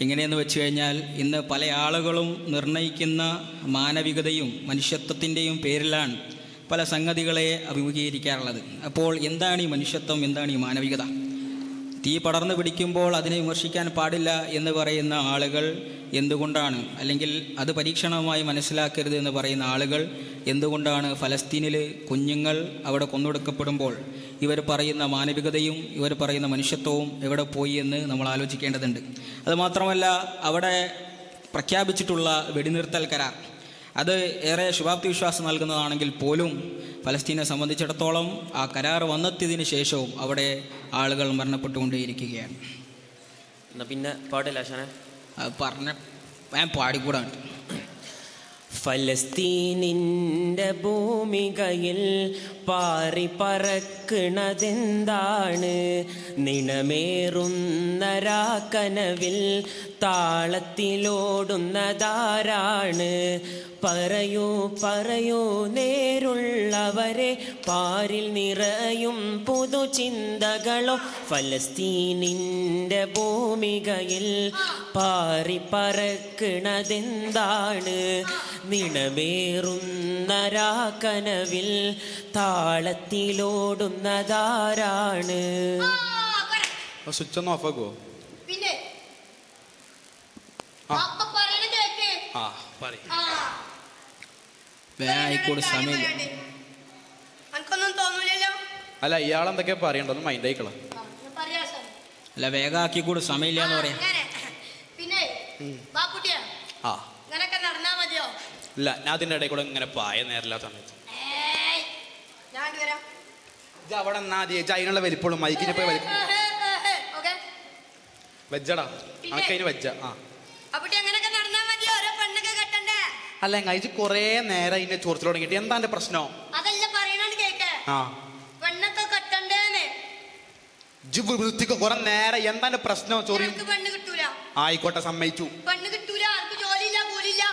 എങ്ങനെയെന്ന് വെച്ച് കഴിഞ്ഞാൽ ഇന്ന് പല ആളുകളും നിർണയിക്കുന്ന മാനവികതയും മനുഷ്യത്വത്തിൻ്റെയും പേരിലാണ് പല സംഗതികളെ അഭിമുഖീകരിക്കാറുള്ളത്. അപ്പോൾ എന്താണ് ഈ മനുഷ്യത്വം, എന്താണ് ഈ മാനവികത? തീ പടർന്നു പിടിക്കുമ്പോൾ അതിനെ വിമർശിക്കാൻ പാടില്ല എന്ന് പറയുന്ന ആളുകൾ എന്തുകൊണ്ടാണ്, അല്ലെങ്കിൽ അത് പരീക്ഷണമായി മനസ്സിലാക്കരുത് എന്ന് പറയുന്ന ആളുകൾ എന്തുകൊണ്ടാണ് ഫലസ്തീനിൽ കുഞ്ഞുങ്ങൾ അവിടെ കൊന്നൊടുക്കപ്പെടുമ്പോൾ ഇവർ പറയുന്ന മാനവികതയും ഇവർ പറയുന്ന മനുഷ്യത്വവും എവിടെ പോയി എന്ന് നമ്മൾ ആലോചിക്കേണ്ടതുണ്ട്. അതുമാത്രമല്ല, അവിടെ പ്രഖ്യാപിച്ചിട്ടുള്ള വെടിനിർത്തൽ കരാർ അത് ഏറെ ശുഭാപ്തി വിശ്വാസം നൽകുന്നതാണെങ്കിൽ പോലും ഫലസ്തീനെ സംബന്ധിച്ചിടത്തോളം ആ കരാർ വന്നെത്തിയതിന് ശേഷവും അവിടെ ആളുകൾ മരണപ്പെട്ടുകൊണ്ടേയിരിക്കുകയാണ്. എന്നാ പിന്നെ പാടില്ല ആശാനെ, ഞാൻ പാടിക്കൂടാണ്. ഫലസ്തീനിൻ്റെ ഭൂമികയിൽ പാറി പറക്കണതെന്താണ്? നിണമേറുന്ന രാക്കനവിൽ താളത്തിലോടുന്നതാരാണ്? പറയൂ പറയൂ നേരുള്ളവരെ, പാരിൽ നിറയും പുതുചിന്തകളോ? ഫലസ്തീനിൻ്റെ ഭൂമികയിൽ പാറി പറക്കണതെന്താണ്? നിണമേറുന്ന രാക്കനവിൽ താളത്തിലോടുന്നതാരാണ്? സ്വിച്ച് ഒന്ന് ഓഫ് ആക്കുവോ? പിന്നെ സമയമില്ല. അല്ല, ഇയാളെന്തൊക്കെയാ പറയണ്ടോ? ഒന്ന് മൈൻഡ് ആയിക്കളാം. അല്ല, വേഗാക്കിക്കൂട്, സമയമില്ല എന്ന് പറയാം. പിന്നെ ആ ഇല്ല, ഞാൻ അതിൻ്റെ ഇടയിൽ കൂടെ ഇങ്ങനെ പായ നേരില്ലാത്ത സമയത്ത് ഇത് അവിടെ അതിനുള്ള വലിപ്പുള്ളൂ. മൈക്കിന് പോയി വലിപ്പം വെജടാ, അനക്കതിന് വെജ. ആ അല്ല, കഴിച്ച് കൊറേ നേരം അതിന്റെ ചോർച്ചിൽ തുടങ്ങിയിട്ട് എന്താ എന്റെ പ്രശ്നം? ആ വൃത്തിക്ക് കൊറേ നേരം എന്താ എന്റെ പ്രശ്നം? ചോറി ആയിക്കോട്ടെ, സമ്മതിച്ചു.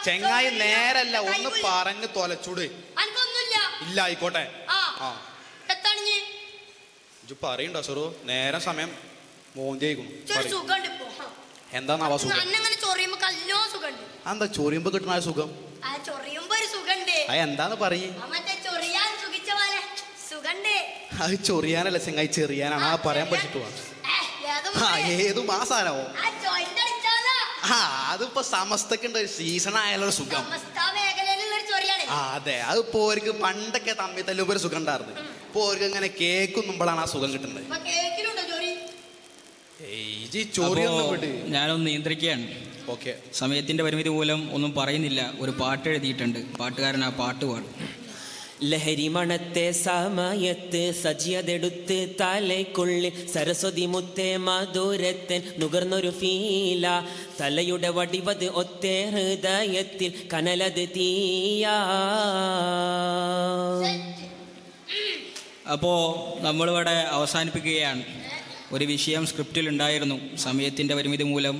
ചെങ്ങായി നേരല്ല, ഒന്ന് പറഞ്ഞു തൊലച്ചൂട്. ഇല്ല, ആയിക്കോട്ടെ. പറയണ്ടോ സൊറു? നേരം സമയം മോന്തിയേക്കുന്നു. എന്താന്നാവാ സുഖം? എന്താ ചൊറിയുമ്പോ കിട്ടുന്ന സുഖം? എന്താന്ന് പറയ്. അത് ചൊറിയാനല്ല ചെങ്ങായി, ചെറിയാനാണ്. ആ പറയാൻ പഠിച്ചിട്ട് പോവാ. ഏതു മാസാനോ? അതിപ്പോ സമസ്തക്കുണ്ട് ഒരു സീസൺ ആയാലൊരു സുഖം. അതെ, അതിപ്പോ ഓർക്ക് പണ്ടൊക്കെ തമ്മിൽ തല്ലുമ്പോ ഒരു സുഖം ഉണ്ടായിരുന്നു. ഇപ്പൊ ഓർക്ക് ഇങ്ങനെ കേൾക്കുമ്പോഴാണ് ആ സുഖം കിട്ടുന്നത്. ഞാനൊന്ന് നിയന്ത്രിക്കുകയാണ്. ഓക്കെ, സമയത്തിന്റെ പരിമിതി മൂലം ഒന്നും പറയുന്നില്ല. ഒരു പാട്ട് എഴുതിയിട്ടുണ്ട്, പാട്ടുകാരൻ ആ പാട്ട് പാടും. ലഹരി മണത്തെ സമയത്ത് സജിയതെടുത്ത് തലയ്ക്കുള്ളിൽ സരസ്വതി മുത്തേ മധുരത്തൻ നുകർന്നൊരു ഫീല. തലയുടെ വടിവത് ഒത്തേ ഹൃദയത്തിൽ കനലത് തീയാ. അപ്പോൾ നമ്മളിവിടെ അവസാനിപ്പിക്കുകയാണ്. ഒരു വിഷയം സ്ക്രിപ്റ്റിൽ ഉണ്ടായിരുന്നു. സമയത്തിൻ്റെ പരിമിതി മൂലം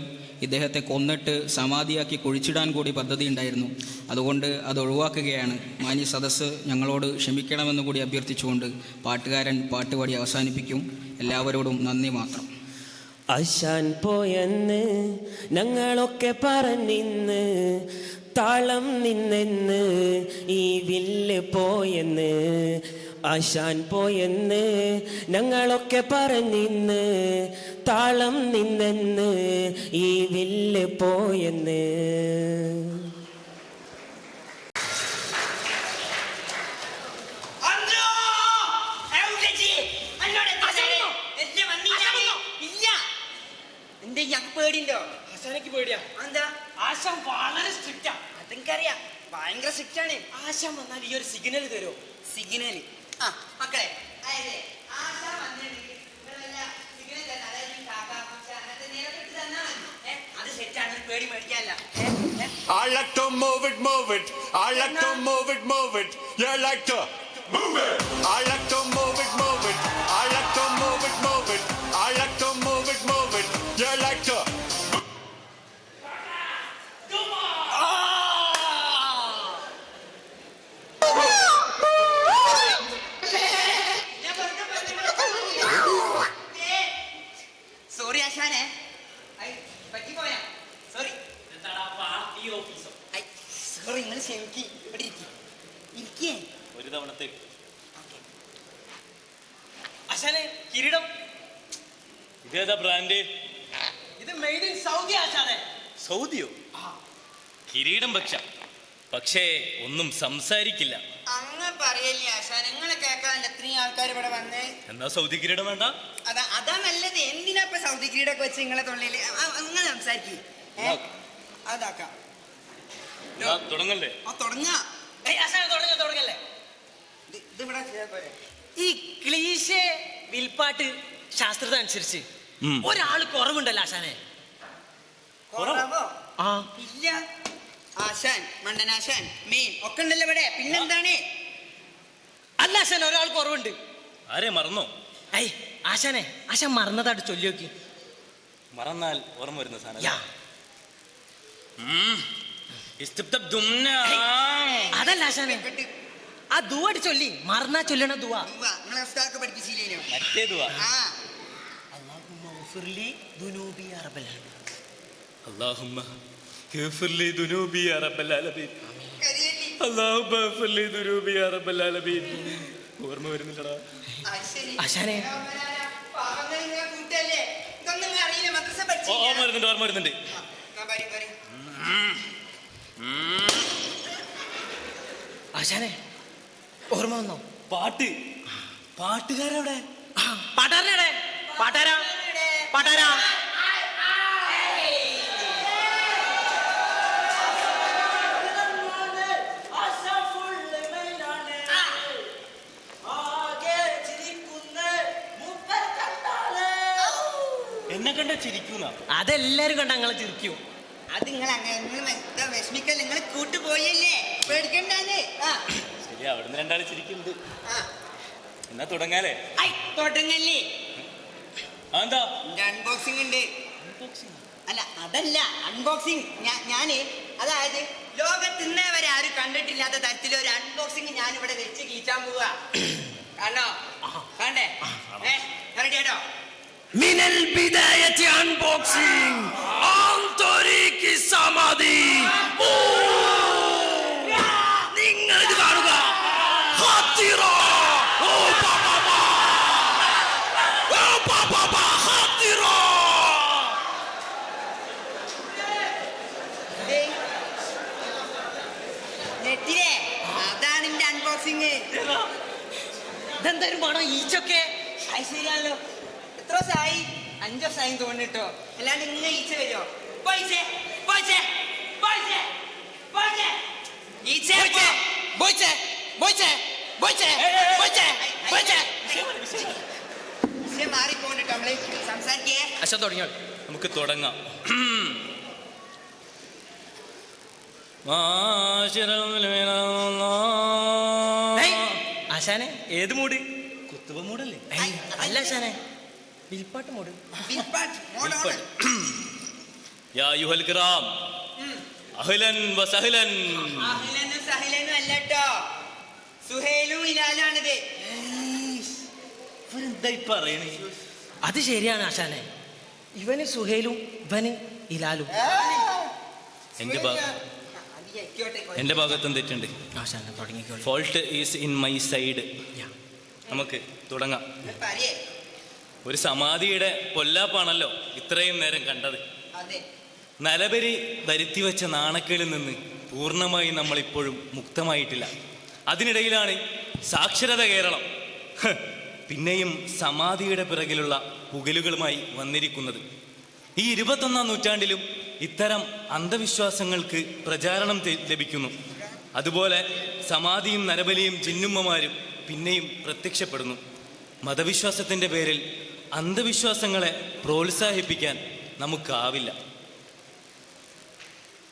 ഇദ്ദേഹത്തെ കൊന്നിട്ട് സമാധിയാക്കി കുഴിച്ചിടാൻ കൂടി പദ്ധതി ഉണ്ടായിരുന്നു. അതുകൊണ്ട് അത് ഒഴിവാക്കുകയാണ്. മാന്യ സദസ്സ് ഞങ്ങളോട് ക്ഷമിക്കണമെന്ന് കൂടി അഭ്യർത്ഥിച്ചുകൊണ്ട് പാട്ടുകാരൻ പാട്ടുപാടി അവസാനിപ്പിക്കും. എല്ലാവരോടും നന്ദി മാത്രം. ആശാൻ പോയെന്ന് ഞങ്ങളൊക്കെ പറഞ്ഞിന്ന്, താളം നിന്നെന്ന് ഈ വില്ല് പോയെന്ന്. ആശാൻ പോയെന്ന് ഞങ്ങളൊക്കെ പറഞ്ഞിന്ന്, താളം നിന്നെന്ന് ഈ വില്ല് പോയെന്ന്. പേടിണ്ടോ? ആശാനക്ക് പേടിയാ? എന്താ? ആശാൻ വളരെ സ്ട്രിക്റ്റാ. അതെനിക്കറിയാം, ഭയങ്കര സ്ട്രിക്റ്റ് ആണ്. ആശാൻ വന്നാൽ ഈ ഒരു സിഗ്നൽ തരുമോ? സിഗ്നൽ. ആ മക്കളെ, അത് സെറ്റാണ്, പേടി മേടിക്കാനല്ല. I like to move it, move it. I like to move it, move it. You like to move it. I like to move it, move it. I like to move it, move it. I like to move it, move it. You like to. Sorry ആശാനെ, പറ്റിപ്പോയാ. Sorry sorry, നിങ്ങൾ ക്ഷമിക്ക്. ഇവിടെ ഇരിക്കേ ഒരു തവണത്തെ ആശാനെ. കിരീടം ഇതേതാ brand? ഇത് മെയ്ഡ് ഇൻ സൗദി ആശാനെ. സൗദിയോ? കിരീടം പക്ഷേ ഒന്നും സംസാരിക്കില്ല. അങ്ങനെ പറയല്ലേ ആശാൻ, നിങ്ങളെ കേൾക്കാനല്ല എത്രയും ആൾക്കാർ ഇവിടെ വന്നേ. എന്നാ സൗദി കിരീടം വേണ്ട? അതാ നല്ലത്. എന്തിനാ ഇപ്പൊ സൗദി കിരീടൊക്കെ വെച്ച് നിങ്ങളെ തൊള്ളിയില് അങ്ങനെ സംസാരിക്കും? അതാക്കാം. തുടങ്ങല്ലേ? തുടങ്ങല്ലേ. ഈ ക്ലീശേ വിൽപ്പാട്ട് ശാസ്ത്രത അനുസരിച്ച് ഒരാൾ കുറവുണ്ടല്ലോ ആശാനെ. ഇല്ല ആശാൻ, മണ്ടനാശാൻ, മെയിൻ ഒക്കെ ഉണ്ടല്ലോ ഇവിടെ. പിന്നെന്താണ്? അല്ല ആശാൻ, ഒരാൾ കുറവുണ്ട്. ആരെ മറന്നോ? ആശാനെ, ആശാൻ മറന്നതായിട്ട് ചൊല്ലി നോക്കി. മറന്നാൽ ഓർമ്മ വരുന്ന സാധനം അതല്ല ആശാനെ, ആ ദുവായിട്ട് ചൊല്ലി. മറന്നാ ചൊല്ലണ ദുവാ. പഠിപ്പിച്ചില്ലേനോ? മറ്റേ ദുവാ. اللهم اغفر لي ذنوبي يا رب العالمين. اللهم اغفر لي ذنوبي يا رب العالمين. ഓർമ്മ വരുന്നില്ലടാ ആശാനെ. ഓർമ്മ വരുന്നുണ്ട്. ആശാനെ ഓർമ്മ വന്നോ? പാട്ടുകാരെവിടെ? പാട്ടാരനെവിടെ? പാട്ടാരാ? എന്നെ കണ്ട ചിരിക്കുന്ന? അതെല്ലാരും കണ്ട ഞങ്ങളെ ചിരിക്കും. അത് നിങ്ങൾ അങ്ങനെ വിഷമിക്കല്ല, നിങ്ങൾ കൂട്ടുപോയല്ലേ, പേടിക്കണ്ടേ. ശരി, അവിടുന്ന് രണ്ടാൾ ചിരിക്കുന്നുണ്ട്. എന്നാ തുടങ്ങാലേ? തുടങ്ങല്ലേ. എന്താ അൺബോക്സിംഗ് ഉണ്ട്. അല്ല അതല്ല അൺബോക്സിംഗ്. ഞാന് അതായത് ലോകത്തിന്നേ വരെ ആരും കണ്ടിട്ടില്ലാത്ത തരത്തിൽ ഒരു അൺബോക്സിംഗ് ഞാൻ ഇവിടെ വെച്ച് കീച്ചാൻ പോവാ. കാണോ? കണ്ടേ? റെഡി ആട്ടോ? മിനൽ ബിദായത്തി അൺബോക്സിംഗ് ആന്തരിക സമാധി. നിങ്ങൾ ഇത് കാണുക. ഹാത്തിറ. ഓ പാപ്പാ. ഓ പാപ്പാ ഹാത്തിറ. നെറ്റിലെ അതാണ് എന്റെ അൺബോക്സിംഗ്. ഇതെന്തായാലും വേണോ ഈച്ചൊക്കെ? ശരിയാണല്ലോ. എത്ര ദിവസമായി? 5 ദിവസമായി തോന്നിട്ടോ. അല്ലാണ്ട് ഇങ്ങനെ ഈച്ച വരുമോ? മാറിപ്പോണ്ടിട്ടോ നമ്മള് സംസാരിക്കേ. തുടങ്ങിയോ? നമുക്ക് തുടങ്ങാം. ആശാനെ ഏത് മൂട്? കുത്തുവ മൂടല്ലേ? അല്ല ആശാനെ, വിൽപ്പാട്ട് മൂട്. യാ അയ്യുഹൽ കിറാം, അഹ്ലൻ വസഹ്ലൻ. അഹ്ലനും സഹ്ലനും അല്ലട്ടോ, സുഹൈലും ഇലാലാണിത്. എന്തായി പറയണേ? അത് ശരിയാണ് ആശാനെ. ഇവന് സുഹൈലും ഇവന് ഇലാലും. എന്റെ ഭാഗത്തും തെറ്റുണ്ട്. ആശാനെ തുടങ്ങിക്കോളൂ. Fault is in my side. നമുക്ക് തുടങ്ങാം. ഒരു സമാധിയുടെ പൊല്ലാപ്പാണല്ലോ ഇത്രയും നേരം കണ്ടത്. നരബലി വരുത്തിവെച്ച നാണക്കേടിൽ നിന്ന് പൂർണ്ണമായി നമ്മൾ ഇപ്പോഴും മുക്തമായിട്ടില്ല. അതിനിടയിലാണ് സാക്ഷരത കേരളം പിന്നെയും സമാധിയുടെ പിറകിലുള്ള പുകലുകളുമായി വന്നിരിക്കുന്നത്. ഈ 21-ാം നൂറ്റാണ്ടിലും ഇത്തരം അന്ധവിശ്വാസങ്ങൾക്ക് പ്രചാരണം ലഭിക്കുന്നു. അതുപോലെ സമാധിയും നരബലിയും ജിന്നുമ്മമാരും പിന്നെയും പ്രത്യക്ഷപ്പെടുന്നു. മതവിശ്വാസത്തിൻ്റെ പേരിൽ അന്ധവിശ്വാസങ്ങളെ പ്രോത്സാഹിപ്പിക്കാൻ നമുക്കാവില്ല.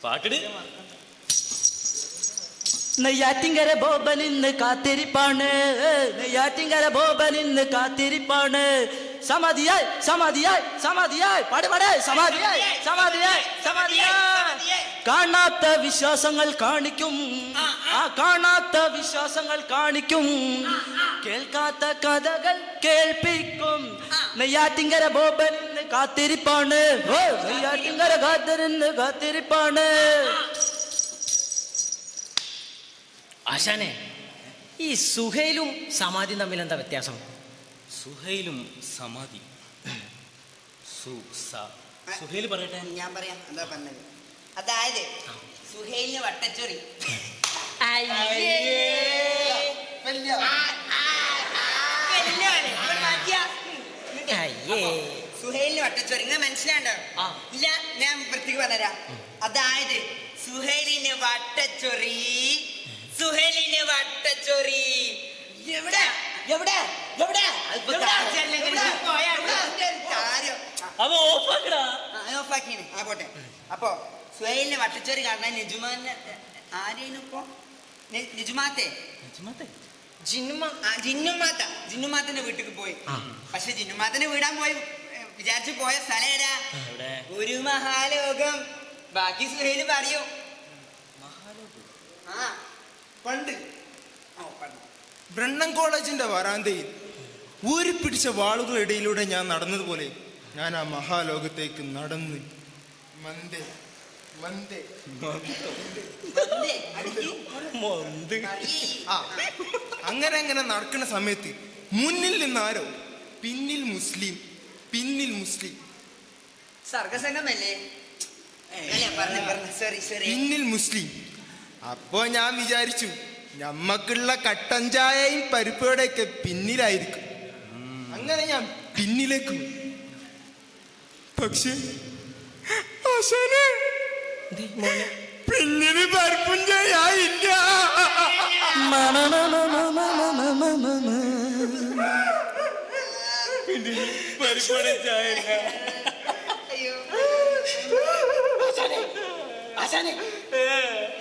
പാട്ടിട്. നെയ്യാറ്റിങ്കര ബോബനിന്ന് കാത്തിരിപ്പാണ്, നെയ്യാറ്റിങ്കര ബോബനിന്ന് കാത്തിരിപ്പാണ്. സമാധിയായി സമാധിയായി സമാധിയായി പാടുപാടേ. സമാധിയായി സമാധിയായി സമാധിയായി. കാണാത്ത വിശ്വാസങ്ങൾ കാണിക്കും, ആ കാണാത്ത വിശ്വാസങ്ങൾ കാണിക്കും. കേൾക്കാത്ത കഥകൾ കേൾപ്പിക്കും. നെയ്യാറ്റിങ്കര ബോബനിന്ന് കാത്തിരിപ്പാണ്, ഓ നെയ്യാറ്റിങ്കര ഖാദറിന്ന് കാത്തിരിപ്പാണ്. ആശാനെ, ഈ സുഹൈലും സമാധിയും തമ്മിൽ എന്താ വ്യത്യാസം? സുഹൈലും സമാധി സുഹേൽ പറയട്ടെ. ഞാൻ പറയാം എന്താ പറഞ്ഞത്. അതായത് സുഹേലിന് വട്ടച്ചൊറി. സുഹേലിന് വട്ടച്ചൊറി നിങ്ങൾ മനസ്സിലാണ്ടോ? ഇല്ല, ഞാൻ വൃത്തിക്ക് പറഞ്ഞുതരാം. അതായത് സുഹേലിന് വട്ടച്ചൊറി, സുഹേലിന് വട്ടച്ചൊറി. എവിടെ എവിടെ എവിടെ ഓഫാക്കിന്. ആ പോട്ടെ. അപ്പൊ സുഹേലിന് വട്ടച്ചൊറി കാണാൻ നിജുമാനെ ആരെയും ഇപ്പൊ നിജുമാത്തെ ജിന്നുമാത്തിന്റെ വീട്ടിൽ പോയി. പക്ഷെ ജിന്നുമാത്തിന്റെ വീടാൻ പോയി വിചാരിച്ചു പോയ സ്ഥലം ഏടാ? ഒരു മഹാലോകം. ബാക്കി സുഹേല് പറയൂ. പണ്ട് ബ്രണ്ണൻ കോളേജിന്റെ വരാന്തയിൽ ഊരി പിടിച്ച വാളുകളുടെ ഇടയിലൂടെ ഞാൻ നടന്നതുപോലെ ഞാൻ ആ മഹാലോകത്തേക്ക് നടന്ന് മന്ദേ മന്ദേ അങ്ങനെ നടക്കുന്ന സമയത്ത് മുന്നിൽ നിന്നാരോ പിന്നിൽ മുസ്ലിം സർഗസംഗമല്ലേ? പിന്നിൽ മുസ്ലിം. അപ്പോ ഞാൻ വിചാരിച്ചു ഞമ്മക്കുള്ള കട്ടൻ ചായയും പരിപ്പോടെയൊക്കെ പിന്നിലായിരിക്കും. അങ്ങനെ ഞാൻ പിന്നിലേക്ക് പോയി. പക്ഷെ പിന്നില് പരിപ്പും ചായ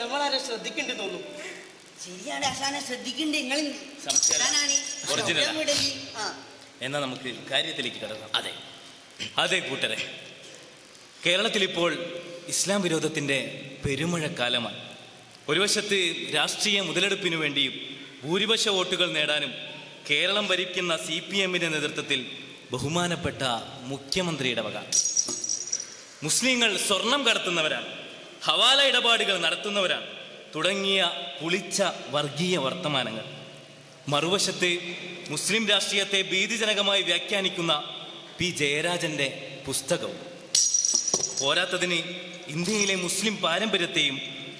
നമ്മളാരെ ശ്രദ്ധിക്കണ്ടേ തോന്നുന്നു. ശരിയാണ് ആശാനെ ശ്രദ്ധിക്കണ്ടേ. നിങ്ങൾ എന്നാ നമുക്ക് കാര്യത്തിലേക്ക് കടക്കാം. അതെ കൂട്ടരെ, കേരളത്തിൽ ഇപ്പോൾ ഇസ്ലാം വിരോധത്തിൻ്റെ പെരുമഴക്കാലമാണ്. ഒരു വശത്ത് രാഷ്ട്രീയ മുതലെടുപ്പിനു വേണ്ടിയും ഭൂരിപക്ഷ വോട്ടുകൾ നേടാനും കേരളം ഭരിക്കുന്ന CPM-ന്റെ നേതൃത്വത്തിൽ ബഹുമാനപ്പെട്ട മുഖ്യമന്ത്രിയുടെ വക മുസ്ലിങ്ങൾ സ്വർണം കടത്തുന്നവരാണ്, ഹവാല ഇടപാടുകൾ നടത്തുന്നവരാണ് തുടങ്ങിയ പുളിച്ച വർഗീയ വർത്തമാനങ്ങൾ. മറുവശത്ത് മുസ്ലിം രാഷ്ട്രീയത്തെ ഭീതിജനകമായി വ്യാഖ്യാനിക്കുന്ന P. ജയരാജൻ്റെ പുസ്തകവും. പോരാത്തതിന് ഇന്ത്യയിലെ മുസ്ലിം പാരമ്പര്യത്തെയും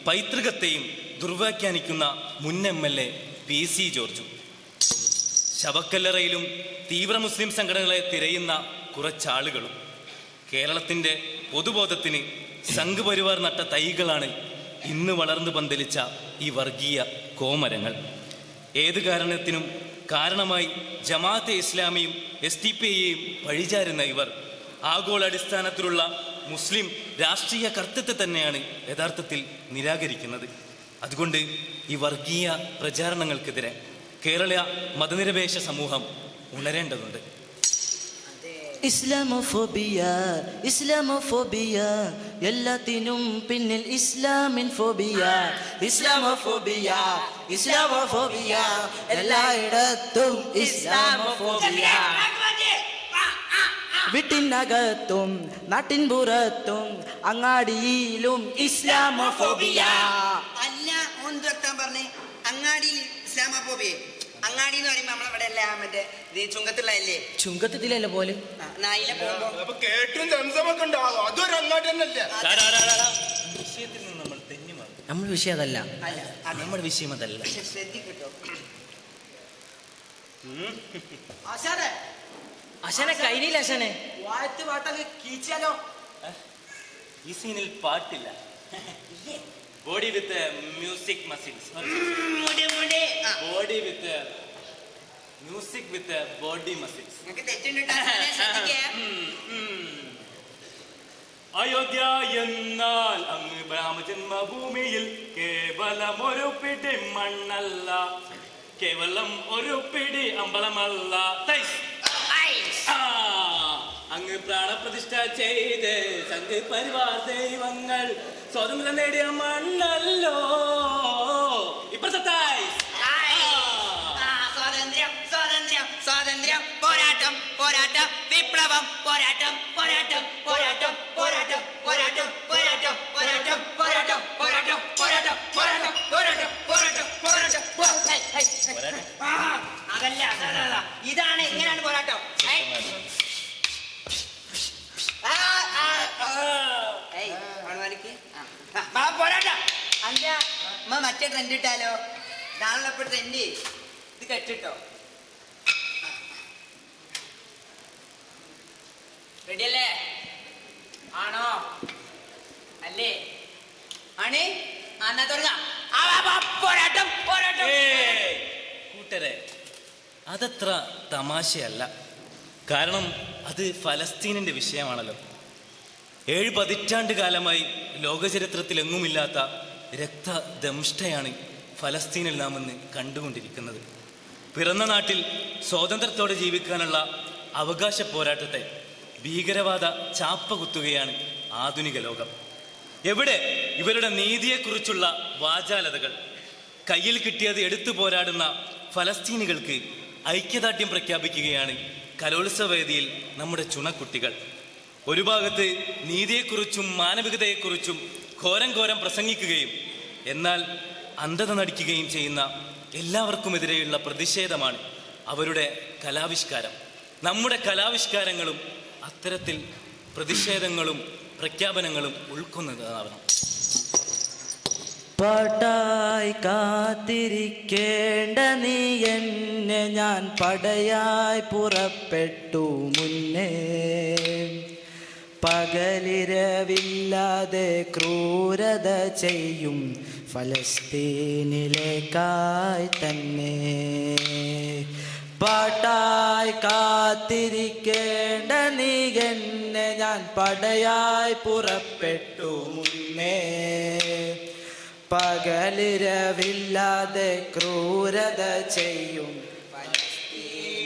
പൈതൃകത്തെയും ദുർവ്യാഖ്യാനിക്കുന്ന മുൻ MLA PC ജോർജും. ശവക്കല്ലറയിലും തീവ്ര മുസ്ലിം സംഘടനകളെ തിരയുന്ന കുറച്ചാളുകളും. കേരളത്തിൻ്റെ പൊതുബോധത്തിന് സംഘപരിവാർ നട്ട തൈകളാണ് ഇന്ന് വളർന്നു പന്തലിച്ച ഈ വർഗീയ കോമരങ്ങൾ. ഏത് കാരണത്തിനും കാരണമായി ജമാഅത്തെ ഇസ്ലാമിയും SDPIയെയും പഴിചാരുന്ന ഇവർ ആഗോളാടിസ്ഥാനത്തിലുള്ള മുസ്ലിം രാഷ്ട്രീയ കർത്തൃത്വത്തെ തന്നെയാണ് യഥാർത്ഥത്തിൽ നിരാകരിക്കുന്നത്. അതുകൊണ്ട് ഈ വർഗീയ പ്രചാരണങ്ങൾക്കെതിരെ കേരള മതനിരപേക്ഷ സമൂഹം ഉണരേണ്ടതുണ്ട്. ഇസ്ലാമോഫോബിയ എല്ലാത്തിനും പിന്നിൽ ഇസ്ലാമിൻ ഫോബിയ. ഇസ്ലാമോഫോബിയ എല്ലായിടത്തും ഇസ്ലാമോഫോബിയ. വീട്ടിനകത്തും നാട്ടിൻ പുറത്തും അങ്ങാടിയിലും ഇസ്ലാമോഫോബിയ. അല്ല ഓൻ പറഞ്ഞേ അങ്ങാടിയിൽ ഇസ്ലാമോഫോബിയ. അങ്ങാടി എന്ന് പറയുമ്പോ നമ്മളിവിടെ അല്ല മറ്റേ ചുങ്കത്തുള്ളതല്ലേ? ചുങ്കത്തിലല്ലേ പോലെ നായിലെ പോകുമ്പോ കേട്ടും സംസമൊക്കെ ഉണ്ടാവും. അതൊരു അങ്ങാടി തന്നെയല്ലേ? വിഷയത്തിൽ നിന്ന് നമ്മൾ തെന്നി മാറും. നമ്മുടെ വിഷയം അതല്ല, നമ്മുടെ വിഷയം അതല്ല. ശ്രദ്ധിക്കട്ടോ. അശനെ കൈനില്ല അശനെ വായത്ത് പാട്ടൊക്കെ കീച്ചാലോ? ഈ സീനിൽ പാട്ടില്ല. Body with music muscles. Body with music with body muscles. Ayodhya എന്നാൽ അങ്ങ് രാമജന്മഭൂമിയിൽ കേവലം ഒരു പിടി മണ്ണല്ല, കേവലം ഒരു പിടി അമ്പലമല്ല, അങ്ങ് പ്രാണപ്രതിഷ്ഠ ചെയ്ത് സംഘ് പരിവാർ ദൈവങ്ങൾ സ്വാതന്ത്ര്യം നേടിയ മണ്ണല്ലോ. ഇപ്പൊ സ്വാതന്ത്ര്യം പോരാട്ടം പോരാട്ടം വിപ്ലവം പോരാട്ടം പോരാട്ടം പോരാട്ടം പോരാട്ടം പോരാട്ടം പോരാട്ടം പോരാട്ടം പോരാട്ടം പോരാട്ടം പോരാട്ടം പോരാട്ടം പോരാട്ടം പോരാട്ടം പോരാട്ടം. അതല്ല ഇതാണ്, ഇങ്ങനെയാണ് പോരാട്ടം. അല്ല അമ്മ മറ്റേ ട്രെൻഡ് ഇട്ടാലോ? ഇതാണല്ലോ ഇപ്പൊ ട്രെൻഡ്. ഇത് കെട്ടിട്ടോ. റെഡിയല്ലേ? ആണോ അല്ലേ? ആണ് എന്നാ തുടങ്ങാം. കൂട്ടരെ, അതത്ര തമാശയല്ല. കാരണം അത് ഫലസ്തീനിന്റെ വിഷയമാണല്ലോ. 7 പതിറ്റാണ്ട് കാലമായി ലോകചരിത്രത്തിൽ എങ്ങുമില്ലാത്ത രക്തദംഷ്ടയാണ് ഫലസ്തീനിൽ നാം ഇന്ന് കണ്ടുകൊണ്ടിരിക്കുന്നത്. പിറന്ന നാട്ടിൽ സ്വാതന്ത്ര്യത്തോടെ ജീവിക്കാനുള്ള അവകാശ പോരാട്ടത്തെ ഭീകരവാദ ചാപ്പ കുത്തുകയാണ് ആധുനിക ലോകം. എവിടെ ഇവരുടെ നീതിയെക്കുറിച്ചുള്ള വാചാലതകൾ? കയ്യിൽ കിട്ടിയത് എടുത്തു പോരാടുന്ന ഫലസ്തീനികൾക്ക് ഐക്യദാർഢ്യം പ്രഖ്യാപിക്കുകയാണ് കലോത്സവ വേദിയിൽ നമ്മുടെ ചുണക്കുട്ടികൾ. ഒരു ഭാഗത്ത് നീതിയെക്കുറിച്ചും മാനവികതയെക്കുറിച്ചും ഘോരം ഘോരം പ്രസംഗിക്കുകയും എന്നാൽ അന്ധത നടിക്കുകയും ചെയ്യുന്ന എല്ലാവർക്കുമെതിരെയുള്ള പ്രതിഷേധമാണ് അവരുടെ കലാവിഷ്കാരം. നമ്മുടെ കലാവിഷ്കാരങ്ങളും അത്തരത്തിൽ പ്രതിഷേധങ്ങളും പ്രഖ്യാപനങ്ങളും ഉൾക്കൊന്നതാവണം. പാട്ടായി കാത്തിരിക്കേണ്ട നീ എന്നെ, ഞാൻ പടയായി പുറപ്പെട്ടു മുന്നേ. പകലിരവില്ലാതെ ക്രൂരത ചെയ്യും ഫലസ്തീനിലേക്കായി തന്നെ. പാട്ടായി കാത്തിരിക്കേണ്ട നീ എന്നെ, ഞാൻ പടയായി പുറപ്പെട്ടു മുന്നേ. പകലിരവില്ലാതെ ക്രൂരത ചെയ്യും ഫലസ്തീനിലേക്കായി